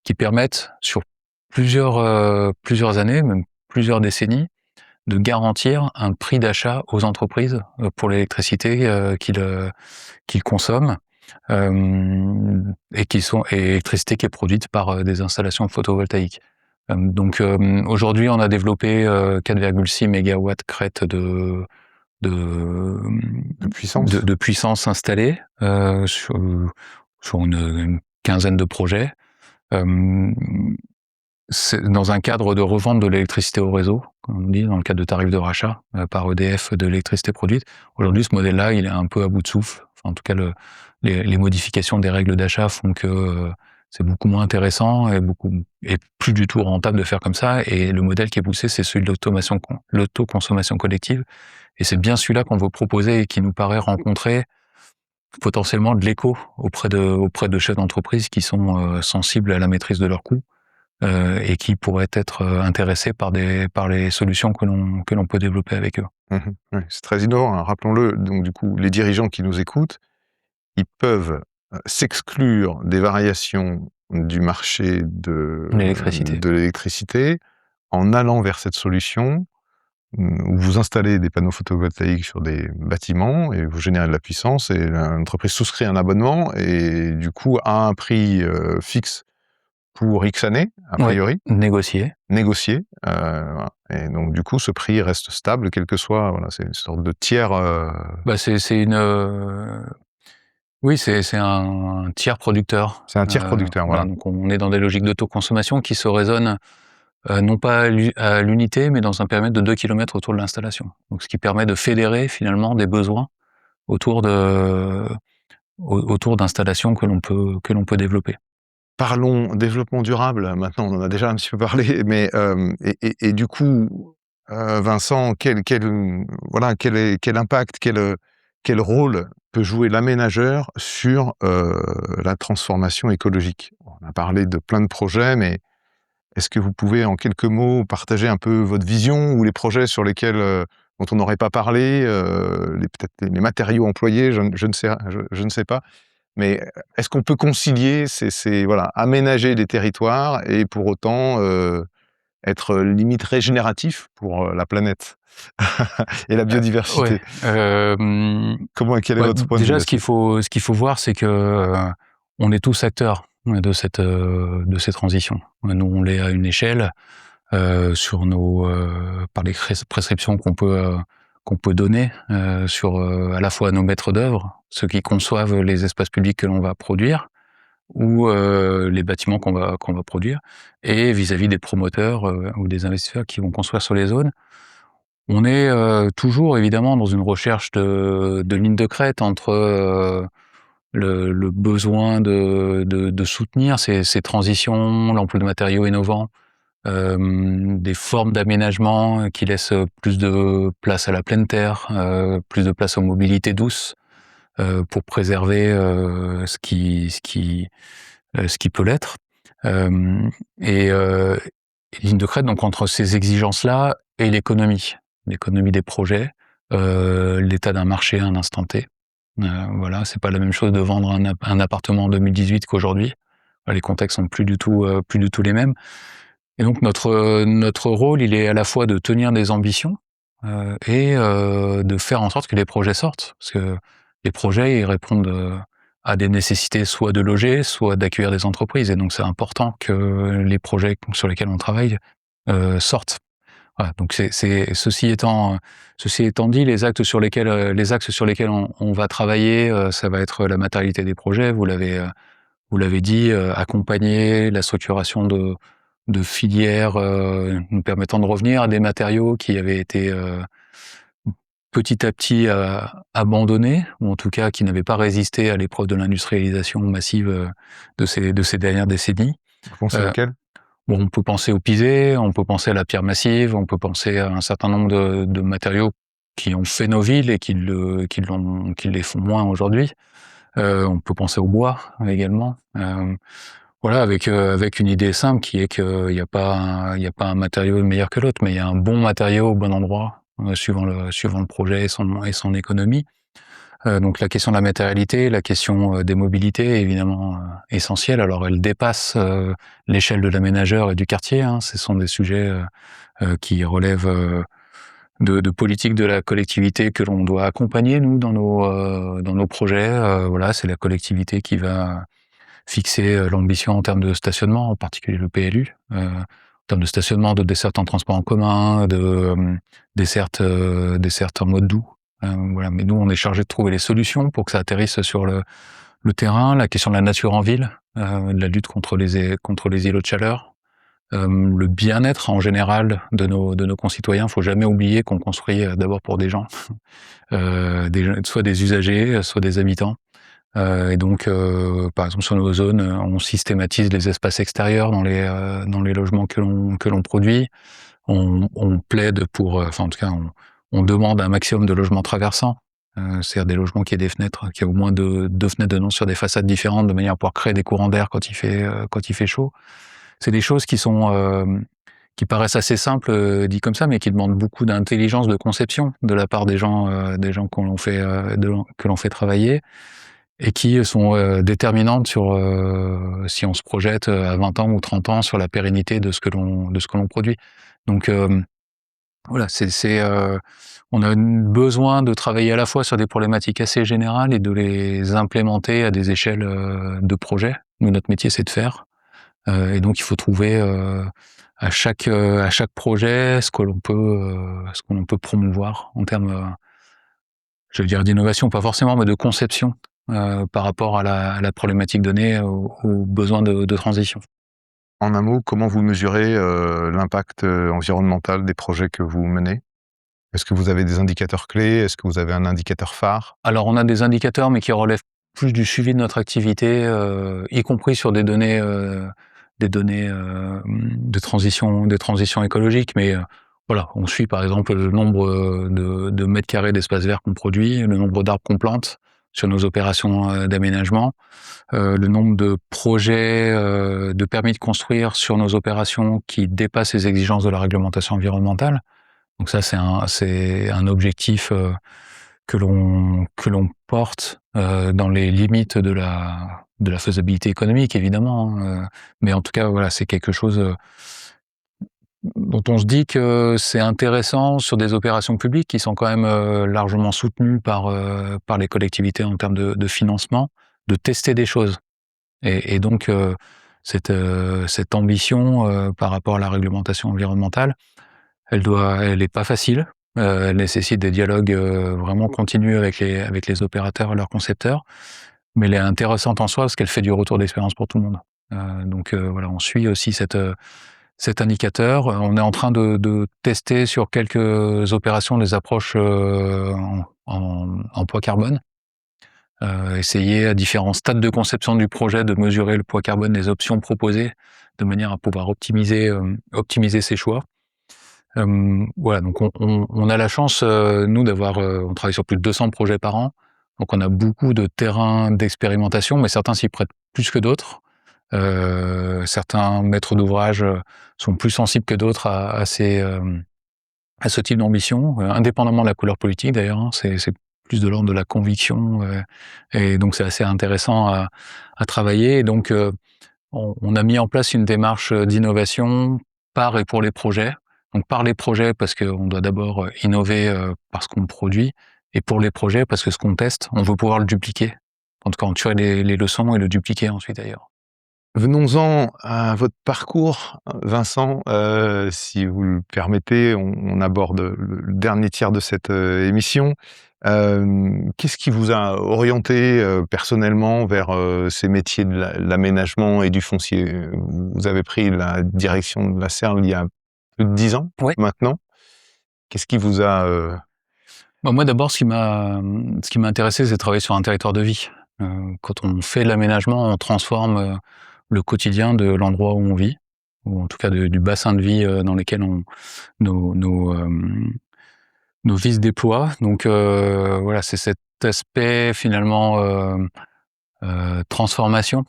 qui permettent sur plusieurs années, même plusieurs décennies, de garantir un prix d'achat aux entreprises, pour l'électricité, qu'ils consomment, et électricité qui est produite par, des installations photovoltaïques. Donc aujourd'hui, on a développé, 4,6 mégawatts crête de, De puissance? de puissance installée, sur une quinzaine de projets. Hem, c'est dans un cadre de revente de l'électricité au réseau, comme on dit, dans le cadre de tarifs de rachat, par EDF de l'électricité produite. Aujourd'hui, ce modèle-là, il est un peu à bout de souffle. Enfin, en tout cas, les modifications des règles d'achat font que, c'est beaucoup moins intéressant et plus du tout rentable de faire comme ça. Et le modèle qui est poussé, c'est celui de l'autoconsommation collective. Et c'est bien celui-là qu'on veut proposer et qui nous paraît rencontrer potentiellement de l'écho auprès de chefs d'entreprise qui sont, sensibles à la maîtrise de leurs coûts, et qui pourraient être, intéressés par les solutions que l'on peut développer avec eux. Mmh. Ouais, c'est très innovant, hein. Rappelons-le, donc du coup, les dirigeants qui nous écoutent, ils peuvent, s'exclure des variations du marché L'électricité. de l'électricité en allant vers cette solution, où vous installez des panneaux photovoltaïques sur des bâtiments et vous générez de la puissance et l'entreprise souscrit un abonnement et du coup a un prix, fixe pour X années, a Oui, priori, négocier. négocié, voilà, et donc du coup ce prix reste stable quel que soit, voilà, c'est une sorte de tiers, Bah, c'est une, oui, c'est un tiers producteur. c'est un tiers producteur, Voilà, voilà. donc on est dans des logiques d'autoconsommation qui se raisonnent, non pas à l'unité, mais dans un périmètre de 2 kilomètres autour de l'installation. Donc ce qui permet de fédérer finalement des besoins autour de autour d'installations que l'on peut développer. Parlons développement durable. Maintenant, on en a déjà un petit peu parlé, mais et du coup, Vincent, quel impact, quel rôle peut jouer l'aménageur sur, la transformation écologique? On a parlé de plein de projets, mais est-ce que vous pouvez, en quelques mots, partager un peu votre vision ou les projets sur lesquels, dont on n'aurait pas parlé, peut-être les matériaux employés, je ne sais pas. Mais est-ce qu'on peut concilier voilà, aménager les territoires et pour autant, être limite régénératif pour, la planète et la Ouais, biodiversité? Quel est ouais, votre point de vue déjà là-dessus? ce qu'il faut voir, c'est que, on est tous acteurs, de ces transitions. Nous, on l'est à une échelle, sur nos, par les prescriptions qu'on peut donner, sur, à la fois nos maîtres d'œuvre, ceux qui conçoivent les espaces publics que l'on va produire, ou les bâtiments qu'on va produire, et vis-à-vis des promoteurs, ou des investisseurs qui vont construire sur les zones. On est, toujours évidemment dans une recherche de ligne de crête entre, le besoin de soutenir ces transitions, l'emploi de matériaux innovants, des formes d'aménagement qui laissent plus de place à la pleine terre, plus de place aux mobilités douces, pour préserver, ce qui peut l'être. Hem et ligne de crête donc entre ces exigences-là et l'économie. L'économie des projets, l'état d'un marché à un instant T. Voilà, c'est pas la même chose de vendre un appartement en 2018 qu'aujourd'hui. Les contextes sont plus du tout les mêmes, et donc notre rôle, il est à la fois de tenir des ambitions, et de faire en sorte que les projets sortent. Parce que les projets, ils répondent, à des nécessités soit de loger, soit d'accueillir des entreprises, et donc c'est important que les projets sur lesquels on travaille, sortent. Voilà, donc ceci étant dit, les axes sur lesquels on va travailler, ça va être la matérialité des projets, vous l'avez dit, accompagner la structuration de filières, nous permettant de revenir à des matériaux qui avaient été, petit à petit, abandonnés, ou en tout cas qui n'avaient pas résisté à l'épreuve de l'industrialisation massive, de ces dernières décennies. Vous pensez Heu, auquel? bon, on peut penser au pisé, on peut penser à la pierre massive, on peut penser à un certain nombre de matériaux qui ont fait nos villes et qui les font moins aujourd'hui. On peut penser au bois également. Voilà, avec une idée simple qui est qu'il y a pas un matériau meilleur que l'autre, mais il y a un bon matériau au bon endroit, suivant le projet et son économie. Donc la question de la matérialité, la question, des mobilités est évidemment, essentielle. Alors elle dépasse, l'échelle de l'aménageur et du quartier, hein. Ce sont des sujets, qui relèvent, de politique de la collectivité que l'on doit accompagner, nous, dans nos projets. Voilà, c'est la collectivité qui va fixer, l'ambition en termes de stationnement, en particulier le PLU, en termes de stationnement, de desserte en transport en commun, desserte en mode doux. Voilà, mais nous, on est chargé de trouver les solutions pour que ça atterrisse sur le terrain. La question de la nature en ville, de la lutte contre les îlots de chaleur, le bien-être en général de nos concitoyens. Faut jamais oublier qu'on construit, d'abord pour des gens, soit des usagers, soit des habitants. Et donc, par exemple, sur nos zones, on systématise les espaces extérieurs dans les logements que l'on produit. On plaide pour, enfin, en tout cas, on demande un maximum de logements traversants, c'est-à-dire des logements qui aient au moins deux fenêtres dedans sur des façades différentes, de manière à pouvoir créer des courants d'air quand il fait chaud. C'est des choses qui paraissent assez simples, dit comme ça, mais qui demandent beaucoup d'intelligence de conception de la part des gens que l'on fait travailler, et qui sont, déterminantes sur, si on se projette, à 20 ans ou 30 ans sur la pérennité de ce que l'on produit. Donc, voilà, on a besoin de travailler à la fois sur des problématiques assez générales et de les implémenter à des échelles, de projets. Nous, notre métier, c'est de faire, et donc il faut trouver, à chaque projet ce que l'on peut promouvoir en termes, je veux dire d'innovation, pas forcément, mais de conception, par rapport à la problématique donnée, aux besoins de transition. En un mot, comment vous mesurez, l'impact, environnemental des projets que vous menez? Est-ce que vous avez des indicateurs clés? Est-ce que vous avez un indicateur phare? Alors on a des indicateurs, mais qui relèvent plus du suivi de notre activité, y compris sur des données, de transition écologique. Mais voilà, on suit par exemple le nombre de mètres carrés d'espace vert qu'on produit, le nombre d'arbres qu'on plante sur nos opérations d'aménagement, le nombre de projets de permis de construire sur nos opérations qui dépassent les exigences de la réglementation environnementale. Donc ça, c'est un objectif que l'on porte dans les limites de la faisabilité économique, évidemment, hein, mais en tout cas, voilà, c'est quelque chose dont on se dit que c'est intéressant sur des opérations publiques qui sont quand même largement soutenues par les collectivités en termes de financement, de tester des choses. Et donc cette ambition par rapport à la réglementation environnementale, elle est pas facile. Elle nécessite des dialogues vraiment continus avec les opérateurs et leurs concepteurs, mais elle est intéressante en soi parce qu'elle fait du retour d'expérience pour tout le monde. Donc voilà, on suit aussi cet indicateur. On est en train de tester sur quelques opérations les approches en poids carbone. Essayer à différents stades de conception du projet de mesurer le poids carbone des options proposées, de manière à pouvoir optimiser ses choix. Voilà, donc on a la chance, nous, d'avoir, on travaille sur plus de 200 projets par an, donc on a beaucoup de terrains d'expérimentation, mais certains s'y prêtent plus que d'autres. Certains maîtres d'ouvrage sont plus sensibles que d'autres à ce type d'ambition, indépendamment de la couleur politique d'ailleurs, hein. C'est plus de l'ordre de la conviction, et donc c'est assez intéressant à travailler. Et donc on a mis en place une démarche d'innovation par et pour les projets. Donc par les projets parce qu'on doit d'abord innover par ce qu'on produit, et pour les projets parce que ce qu'on teste, on veut pouvoir le dupliquer. En tout cas, en tirer les leçons et le dupliquer ensuite ailleurs. Venons-en à votre parcours, Vincent, si vous le permettez, on aborde le dernier tiers de cette émission. Qu'est-ce qui vous a orienté personnellement vers ces métiers de l'aménagement et du foncier? Vous avez pris la direction de la CERL il y a plus de 10 ans Ouais. maintenant. Qu'est-ce qui vous a Bah, moi d'abord, ce qui m'a intéressé, c'est de travailler sur un territoire de vie. Quand on fait de l'aménagement, on transforme le quotidien de l'endroit où on vit, ou en tout cas du bassin de vie dans lequel nos vies se déploient. Donc voilà, c'est cet aspect finalement transformation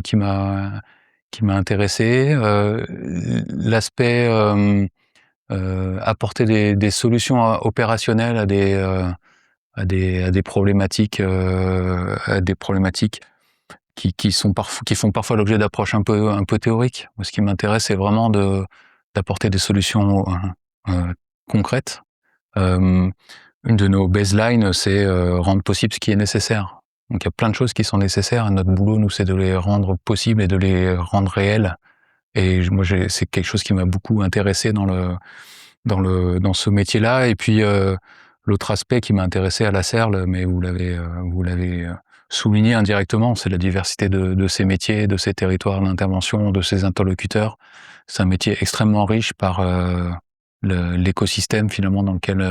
qui m'a intéressé. L'aspect apporter des solutions opérationnelles à des problématiques qui font parfois l'objet d'approches un peu théoriques. Moi, ce qui m'intéresse, c'est vraiment d'apporter des solutions concrètes. Une de nos baselines, c'est rendre possible ce qui est nécessaire. Donc il y a plein de choses qui sont nécessaires, et notre boulot, nous, c'est de les rendre possibles et de les rendre réelles. Et moi, c'est quelque chose qui m'a beaucoup intéressé dans ce métier-là. Et puis l'autre aspect qui m'a intéressé à la CERL, mais vous l'avez souligné indirectement, c'est la diversité de ces métiers, de ces territoires d'intervention, de ces interlocuteurs. C'est un métier extrêmement riche par l'écosystème finalement dans lequel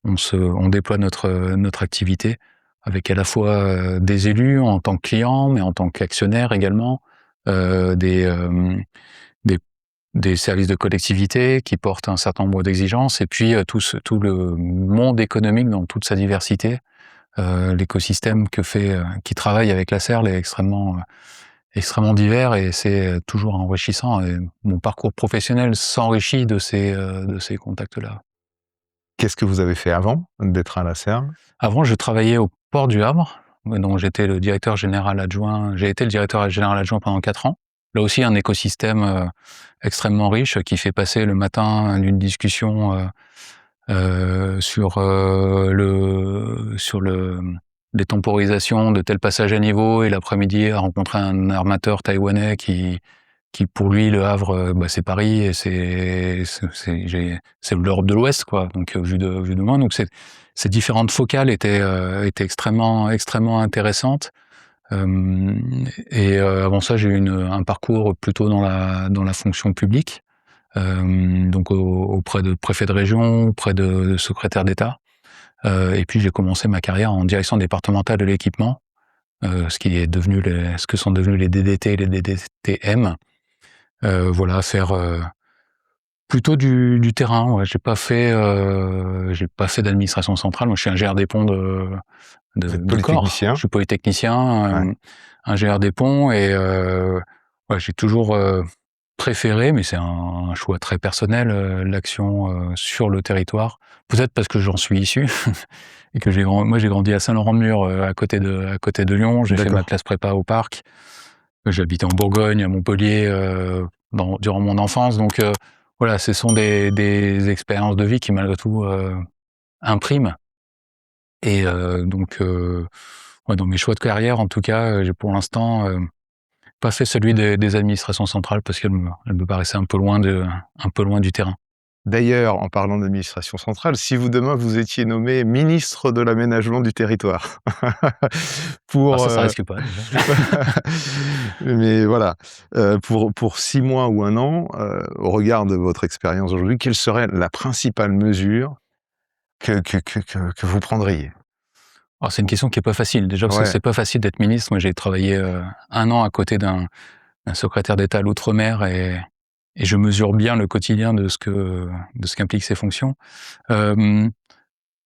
on déploie notre activité, avec à la fois des élus en tant que clients, mais en tant qu'actionnaires également, des services de collectivité qui portent un certain nombre d'exigences, et puis tout le monde économique dans toute sa diversité. L'écosystème qui travaille avec la CERL est extrêmement divers, et c'est toujours enrichissant. Et mon parcours professionnel s'enrichit de ces contacts-là. Qu'est-ce que vous avez fait avant d'être à la CERL? Avant, je travaillais au port du Havre, dont j'étais le directeur général adjoint. J'ai été le directeur général adjoint pendant 4 ans. Là aussi, un écosystème extrêmement riche qui fait passer le matin d'une discussion sur les temporisations de tel passage à niveau, et l'après-midi à rencontrer un armateur taïwanais qui pour lui, Le Havre, bah, c'est Paris, et c'est l'Europe de l'Ouest, quoi. Donc vu de loin. Donc ces différentes focales étaient extrêmement intéressantes. Et avant ça, j'ai eu un parcours plutôt dans la fonction publique, donc auprès de préfets de région, auprès de secrétaires d'État. Et puis j'ai commencé ma carrière en direction départementale de l'équipement, ce que sont devenus les DDT et les DDTM. Voilà, faire plutôt du terrain. Ouais. J'ai pas fait d'administration centrale. Moi, je suis ingénieur des ponts Vous êtes de corps. polytechnicien? Je suis polytechnicien, Ouais. ingénieur des ponts, et ouais, j'ai toujours préféré, mais c'est un choix très personnel, l'action sur le territoire. Peut-être parce que j'en suis issu et que j'ai grandi à Saint-Laurent-de-Mur, à côté de Lyon. J'ai fait ma D'accord. classe prépa au Parc. J'ai habité en Bourgogne, à Montpellier, durant mon enfance. Donc voilà, ce sont des expériences de vie qui malgré tout impriment. Et ouais, dans mes choix de carrière, en tout cas, j'ai pour l'instant pas fait celui des administrations centrales parce elle me paraissait un peu loin du terrain. D'ailleurs, en parlant d'administration centrale, si vous demain vous étiez nommé ministre de l'aménagement du territoire Alors pour, ça risque pas déjà. mais voilà, pour 6 mois ou 1 an, au regard de votre expérience aujourd'hui, quelle serait la principale mesure que vous prendriez? Alors c'est une question qui est pas facile, déjà parce que Ouais, c'est pas facile d'être ministre. Moi, j'ai travaillé 1 an à côté d'un secrétaire d'État à l'outre-mer, et je mesure bien le quotidien de ce qu'impliquent ces fonctions. Hem,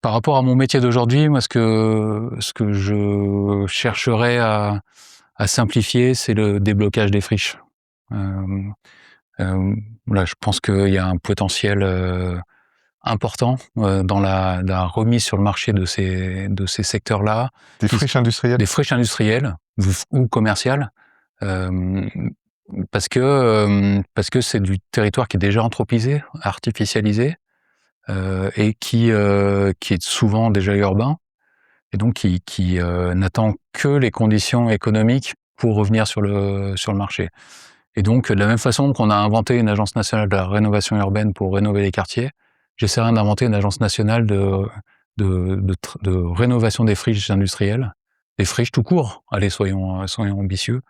Par rapport à mon métier d'aujourd'hui, moi, ce que je chercherais à simplifier, c'est le déblocage des friches. Hem, voilà, je pense qu'il y a un potentiel important dans la remise sur le marché de ces secteurs-là, des qui s friches industrielles? des friches industrielles ou commerciales. Hem, parce que c'est du territoire qui est déjà anthropisé, artificialisé, et qui est souvent déjà urbain, et donc qui n'attend que les conditions économiques pour revenir sur le marché. Et donc de la même façon qu'on a inventé une agence nationale de la rénovation urbaine pour rénover les quartiers, j'essaierai d'inventer une agence nationale de rénovation des friches industrielles, des friches tout court. Allez, soyons ambitieux,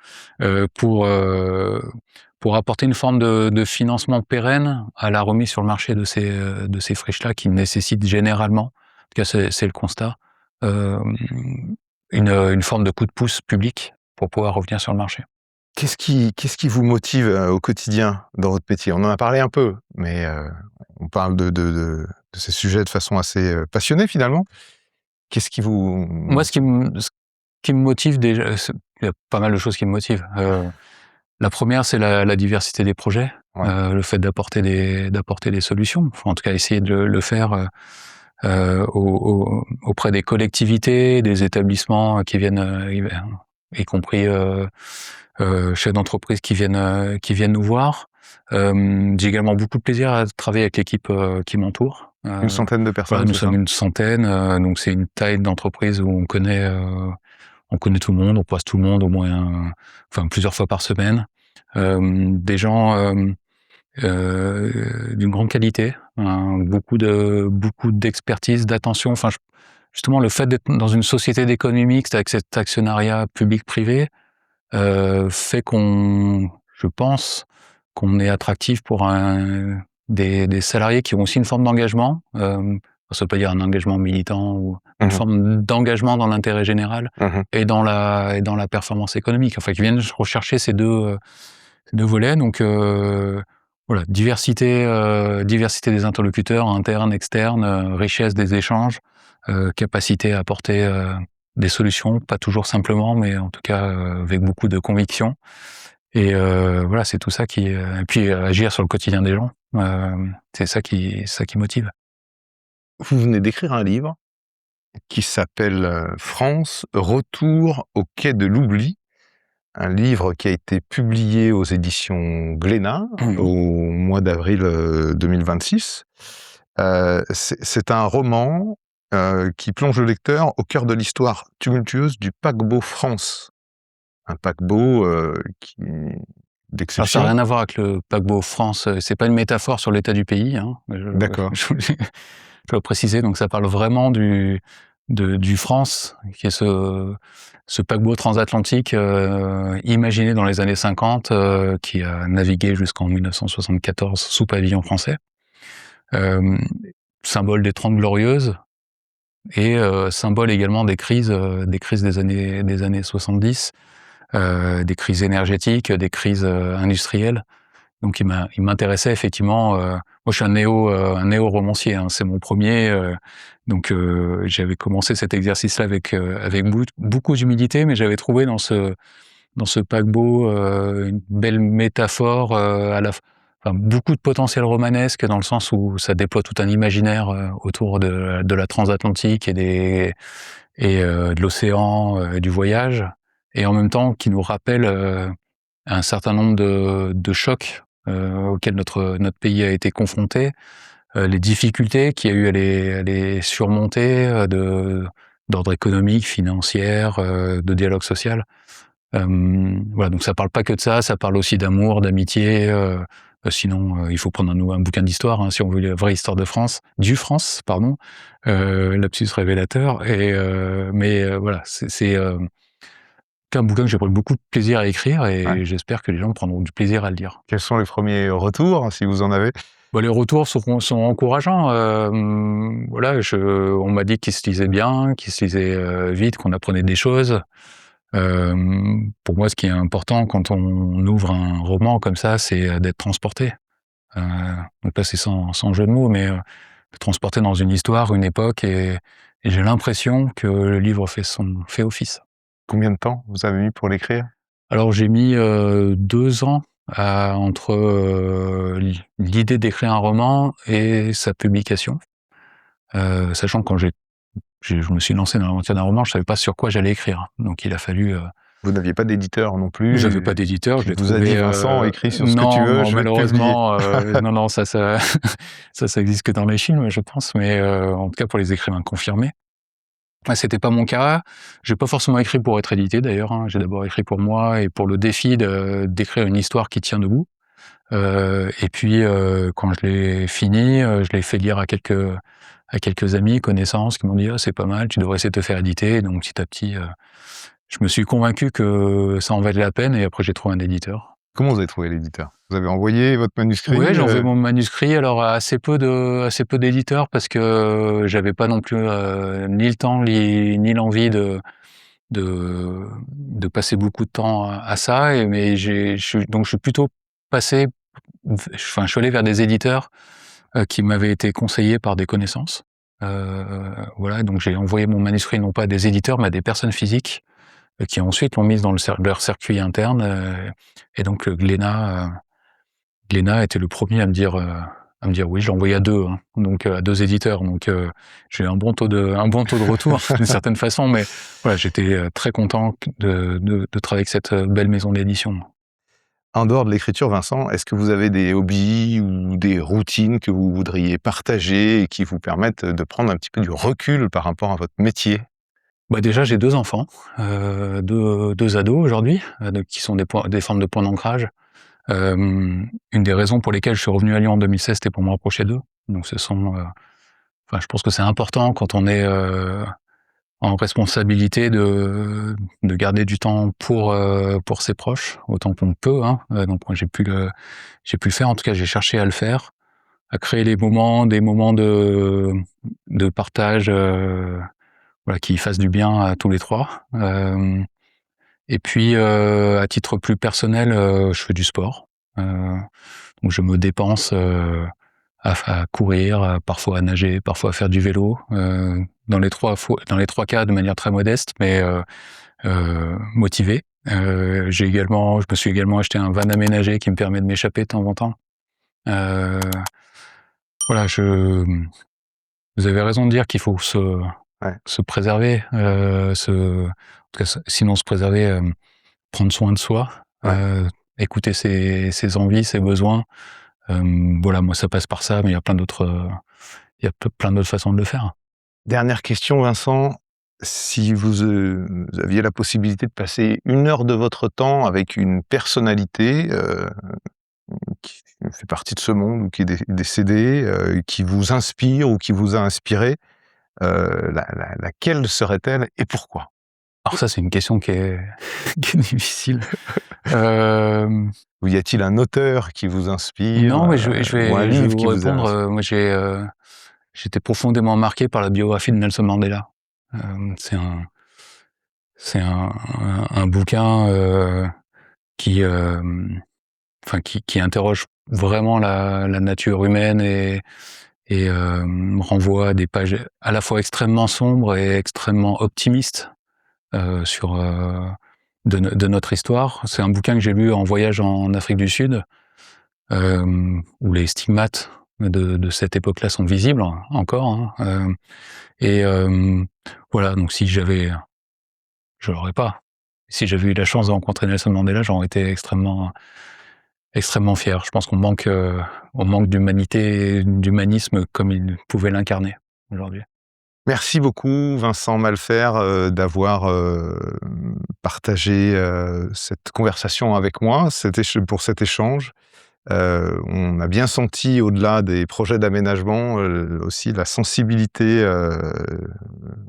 pour apporter une forme de financement pérenne à la remise sur le marché de ces friches-là, qui nécessitent généralement, en tout cas c'est le constat, hem, une forme de coup de pouce public pour pouvoir revenir sur le marché. Qu'est-ce qui vous motive, au quotidien dans votre métier? On en a parlé un peu, mais, on parle de ces sujets de façon assez, passionnée finalement. Qu'est-ce qui vous Moi, ce qui me motive déjà, il y a pas mal de choses qui me motivent. La première, c'est la diversité des projets, ouais, le fait d'apporter des solutions. Enfin, en tout cas, essayer de le faire auprès des collectivités, des établissements qui viennent, y compris chefs d'entreprise qui viennent nous voir. J'ai également beaucoup de plaisir à travailler avec l'équipe qui m'entoure. une centaine de Voilà, personnes, nous c'est ça? sommes une centaine, donc c'est une taille d'entreprise où on connaît tout le monde, on croise tout le monde au moins, enfin plusieurs fois par semaine. Des gens d'une grande qualité, beaucoup d'expertise, d'attention. Enfin, justement, le fait d'être dans une société d'économie mixte avec cet actionnariat public-privé fait je pense, qu'on est attractif pour des salariés qui ont aussi une forme d'engagement. Ça veut pas dire un engagement militant, ou une Mmh. forme d'engagement dans l'intérêt général Mmh. et dans la performance économique. Enfin, qui viennent rechercher ces 2 volets. Donc voilà, diversité des interlocuteurs internes, externes, richesse des échanges, capacité à apporter des solutions, pas toujours simplement, mais en tout cas avec beaucoup de conviction. Et voilà, c'est tout ça et puis agir sur le quotidien des gens, c'est ça qui motive. Vous venez d'écrire un livre qui s'appelle, France, retour au quai de l'oubli. Un livre qui a été publié aux éditions Glénat Mmh. au mois d'avril, 2026. C'est un roman, qui plonge le lecteur au cœur de l'histoire tumultueuse du paquebot France. Un paquebot, qui Alors ça a d'exception. rien à voir avec le paquebot France, c'est pas une métaphore sur l'état du pays, hein, D'accord. je dois préciser. Donc ça parle vraiment du France, qui est ce paquebot transatlantique, imaginé dans les années 50, qui a navigué jusqu'en 1974 sous pavillon français. Hem, Symbole des 30 Glorieuses, et symbole également des crises des années 70, des crises énergétiques, des crises industrielles. Donc il m'intéressait effectivement. Moi, je suis un néo-romancier, hein, c'est mon premier. Donc j'avais commencé cet exercice-là avec beaucoup d'humilité, mais j'avais trouvé dans ce paquebot une belle métaphore, enfin, beaucoup de potentiel romanesque, dans le sens où ça déploie tout un imaginaire autour de la transatlantique de l'océan, du voyage, et en même temps qui nous rappelle un certain nombre de chocs auxquels notre pays a été confronté, les difficultés qu'il y a eu à les surmonter, d'ordre économique, financière, de dialogue social. Voilà, donc ça parle pas que de ça parle aussi d'amour, d'amitié. Sinon, il faut prendre un bouquin d'histoire, hein, si on veut la vraie histoire de France, pardon, lapsus révélateur. Voilà, c'est un bouquin que j'ai pris beaucoup de plaisir à écrire, Ouais. et j'espère que les gens prendront du plaisir à le lire. Quels sont les premiers retours, si vous en avez? Bah, les retours sont encourageants. Voilà, on m'a dit qu'il se lisait bien, qu'il se lisait vite, qu'on apprenait des choses. Pour moi, ce qui est important quand on ouvre un roman comme ça, c'est d'être transporté. Heu, donc là, c'est sans jeu de mots, mais transporté dans une histoire, une époque, et j'ai l'impression que le livre fait office. Combien de temps vous avez mis pour l'écrire? Alors j'ai mis 2 ans entre l'idée d'écrire un roman et sa publication. Sachant que quand je me suis lancé dans l'aventure d'un roman, je savais pas sur quoi j'allais écrire. Donc il a fallu. Vous n'aviez pas d'éditeur non J'avais pas plus, d'éditeur, je qui l'ai vous a dit: trouvé. «Vincent, écris sur ce que tu Non, veux, non, je vais te publier». malheureusement, non, ça existe que dans les films, je pense, mais en tout cas pour les écrivains confirmés. Ouais, c'était pas mon cas. J'ai pas forcément écrit pour être édité d'ailleurs, hein. J'ai d'abord écrit pour moi et pour le défi d'écrire une histoire qui tient debout. Et puis quand je l'ai fini, je l'ai fait lire à quelques amis, connaissances qui m'ont dit: «Ah, c'est pas mal, tu devrais essayer de te faire éditer». Donc petit à petit, je me suis convaincu que ça en valait la peine, et après j'ai trouvé un éditeur. Comment vous avez trouvé l'éditeur? Vous avez envoyé votre Ouais, manuscrit, j'ai envoyé mon manuscrit, alors à assez peu d'éditeurs, parce que j'avais pas non plus ni le temps ni l'envie de passer beaucoup de temps à ça, mais je suis plutôt passé, enfin je suis allé vers des éditeurs qui m'avaient été conseillés par des connaissances. Voilà, donc j'ai envoyé mon manuscrit non pas à des éditeurs, mais à des personnes physiques qui ensuite l'ont mise dans leur circuit interne, et donc Glénat était le premier à me dire oui. Je l'ai envoyé à 2, hein, donc à 2 éditeurs, donc j'ai eu un bon taux de retour d'une certaine façon, mais voilà, j'étais très content de travailler avec cette belle maison d'édition. En dehors de l'écriture, Vincent, est-ce que vous avez des hobbies ou des routines que vous voudriez partager et qui vous permettent de prendre un petit peu du recul par rapport à votre métier? Bah, déjà, j'ai 2 enfants, 2 ados aujourd'hui, qui sont des formes de points d'ancrage. Une des raisons pour lesquelles je suis revenu à Lyon en 2016, c'était pour me rapprocher d'eux. Donc enfin, je pense que c'est important quand on est en responsabilité de garder du temps pour ses proches, autant qu'on peut, hein. Donc moi, j'ai pu le faire. En tout cas, j'ai cherché à le faire, à créer des moments de partage, voilà, qui fassent du bien à tous les 3. Et puis, à titre plus personnel, je fais du sport. Donc je me dépense à courir, parfois à nager, parfois à faire du vélo. Dans les 3 cas de manière très modeste, mais motivé. Je me suis également acheté un van aménagé qui me permet de m'échapper de temps en temps. Heu, voilà, vous avez raison de dire qu'il faut Ouais. se préserver, en tout cas, sinon se préserver, prendre soin de soi, Ouais. écouter ses envies, ses besoins. Voilà, moi ça passe par ça, mais il y a plein d'autres façons de le faire. Dernière question, Vincent, si vous aviez la possibilité de passer 1 heure de votre temps avec une personnalité, qui fait partie de ce monde ou qui est décédée, qui vous inspire ou qui vous a inspiré, laquelle serait-elle et pourquoi? Alors ça, c'est une question qui est qui est difficile. Hem, Ou y a-t-il un auteur qui vous inspire, non, mais ou un je vais livre vous qui vous a répondre, moi j'étais profondément marqué par la biographie de Nelson Mandela. C'est un bouquin qui interroge vraiment la nature humaine et renvoie à des pages à la fois extrêmement sombres et extrêmement optimistes sur de notre histoire. C'est un bouquin que j'ai lu en voyage en Afrique du Sud, où les stigmates de cette époque-là sont visibles encore. Voilà, donc je l'aurais pas. Si j'avais eu la chance de rencontrer Nelson Mandela, j'aurais été extrêmement fier. Je pense qu'on manque d'humanité, d'humanisme comme il pouvait l'incarner aujourd'hui. Merci beaucoup Vincent Malfer, d'avoir, partagé, cette conversation avec moi, pour cet échange. On a bien senti au-delà des projets d'aménagement, aussi la sensibilité,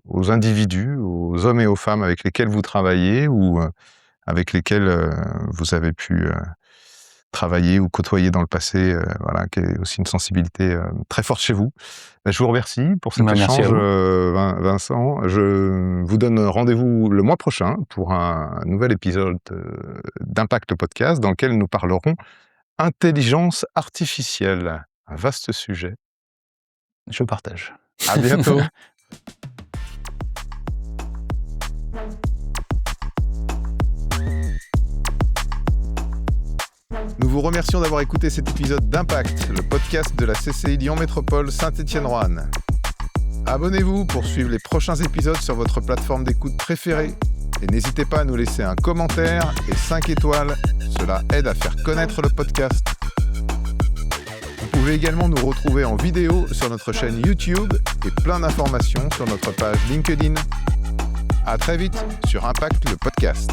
aux individus, aux hommes et aux femmes avec lesquels vous travaillez ou, avec lesquels, vous avez pu, travailler ou côtoyer dans le passé, voilà, qui est aussi une sensibilité, très forte chez vous. Je vous remercie pour cet Merci à échange, vous. Vincent. Je vous donne rendez-vous le mois prochain pour un nouvel épisode, d'Impact Podcast dans lequel nous parlerons intelligence artificielle. Un vaste sujet. Je partage. À bientôt. Nous vous remercions d'avoir écouté cet épisode d'Impact, le podcast de la CCI Lyon Métropole Saint-Étienne-Roanne. Abonnez-vous pour suivre les prochains épisodes sur votre plateforme d'écoute préférée. Et n'hésitez pas à nous laisser un commentaire et 5 étoiles, cela aide à faire connaître le podcast. Vous pouvez également nous retrouver en vidéo sur notre chaîne YouTube et plein d'informations sur notre page LinkedIn. À très vite sur Impact le podcast.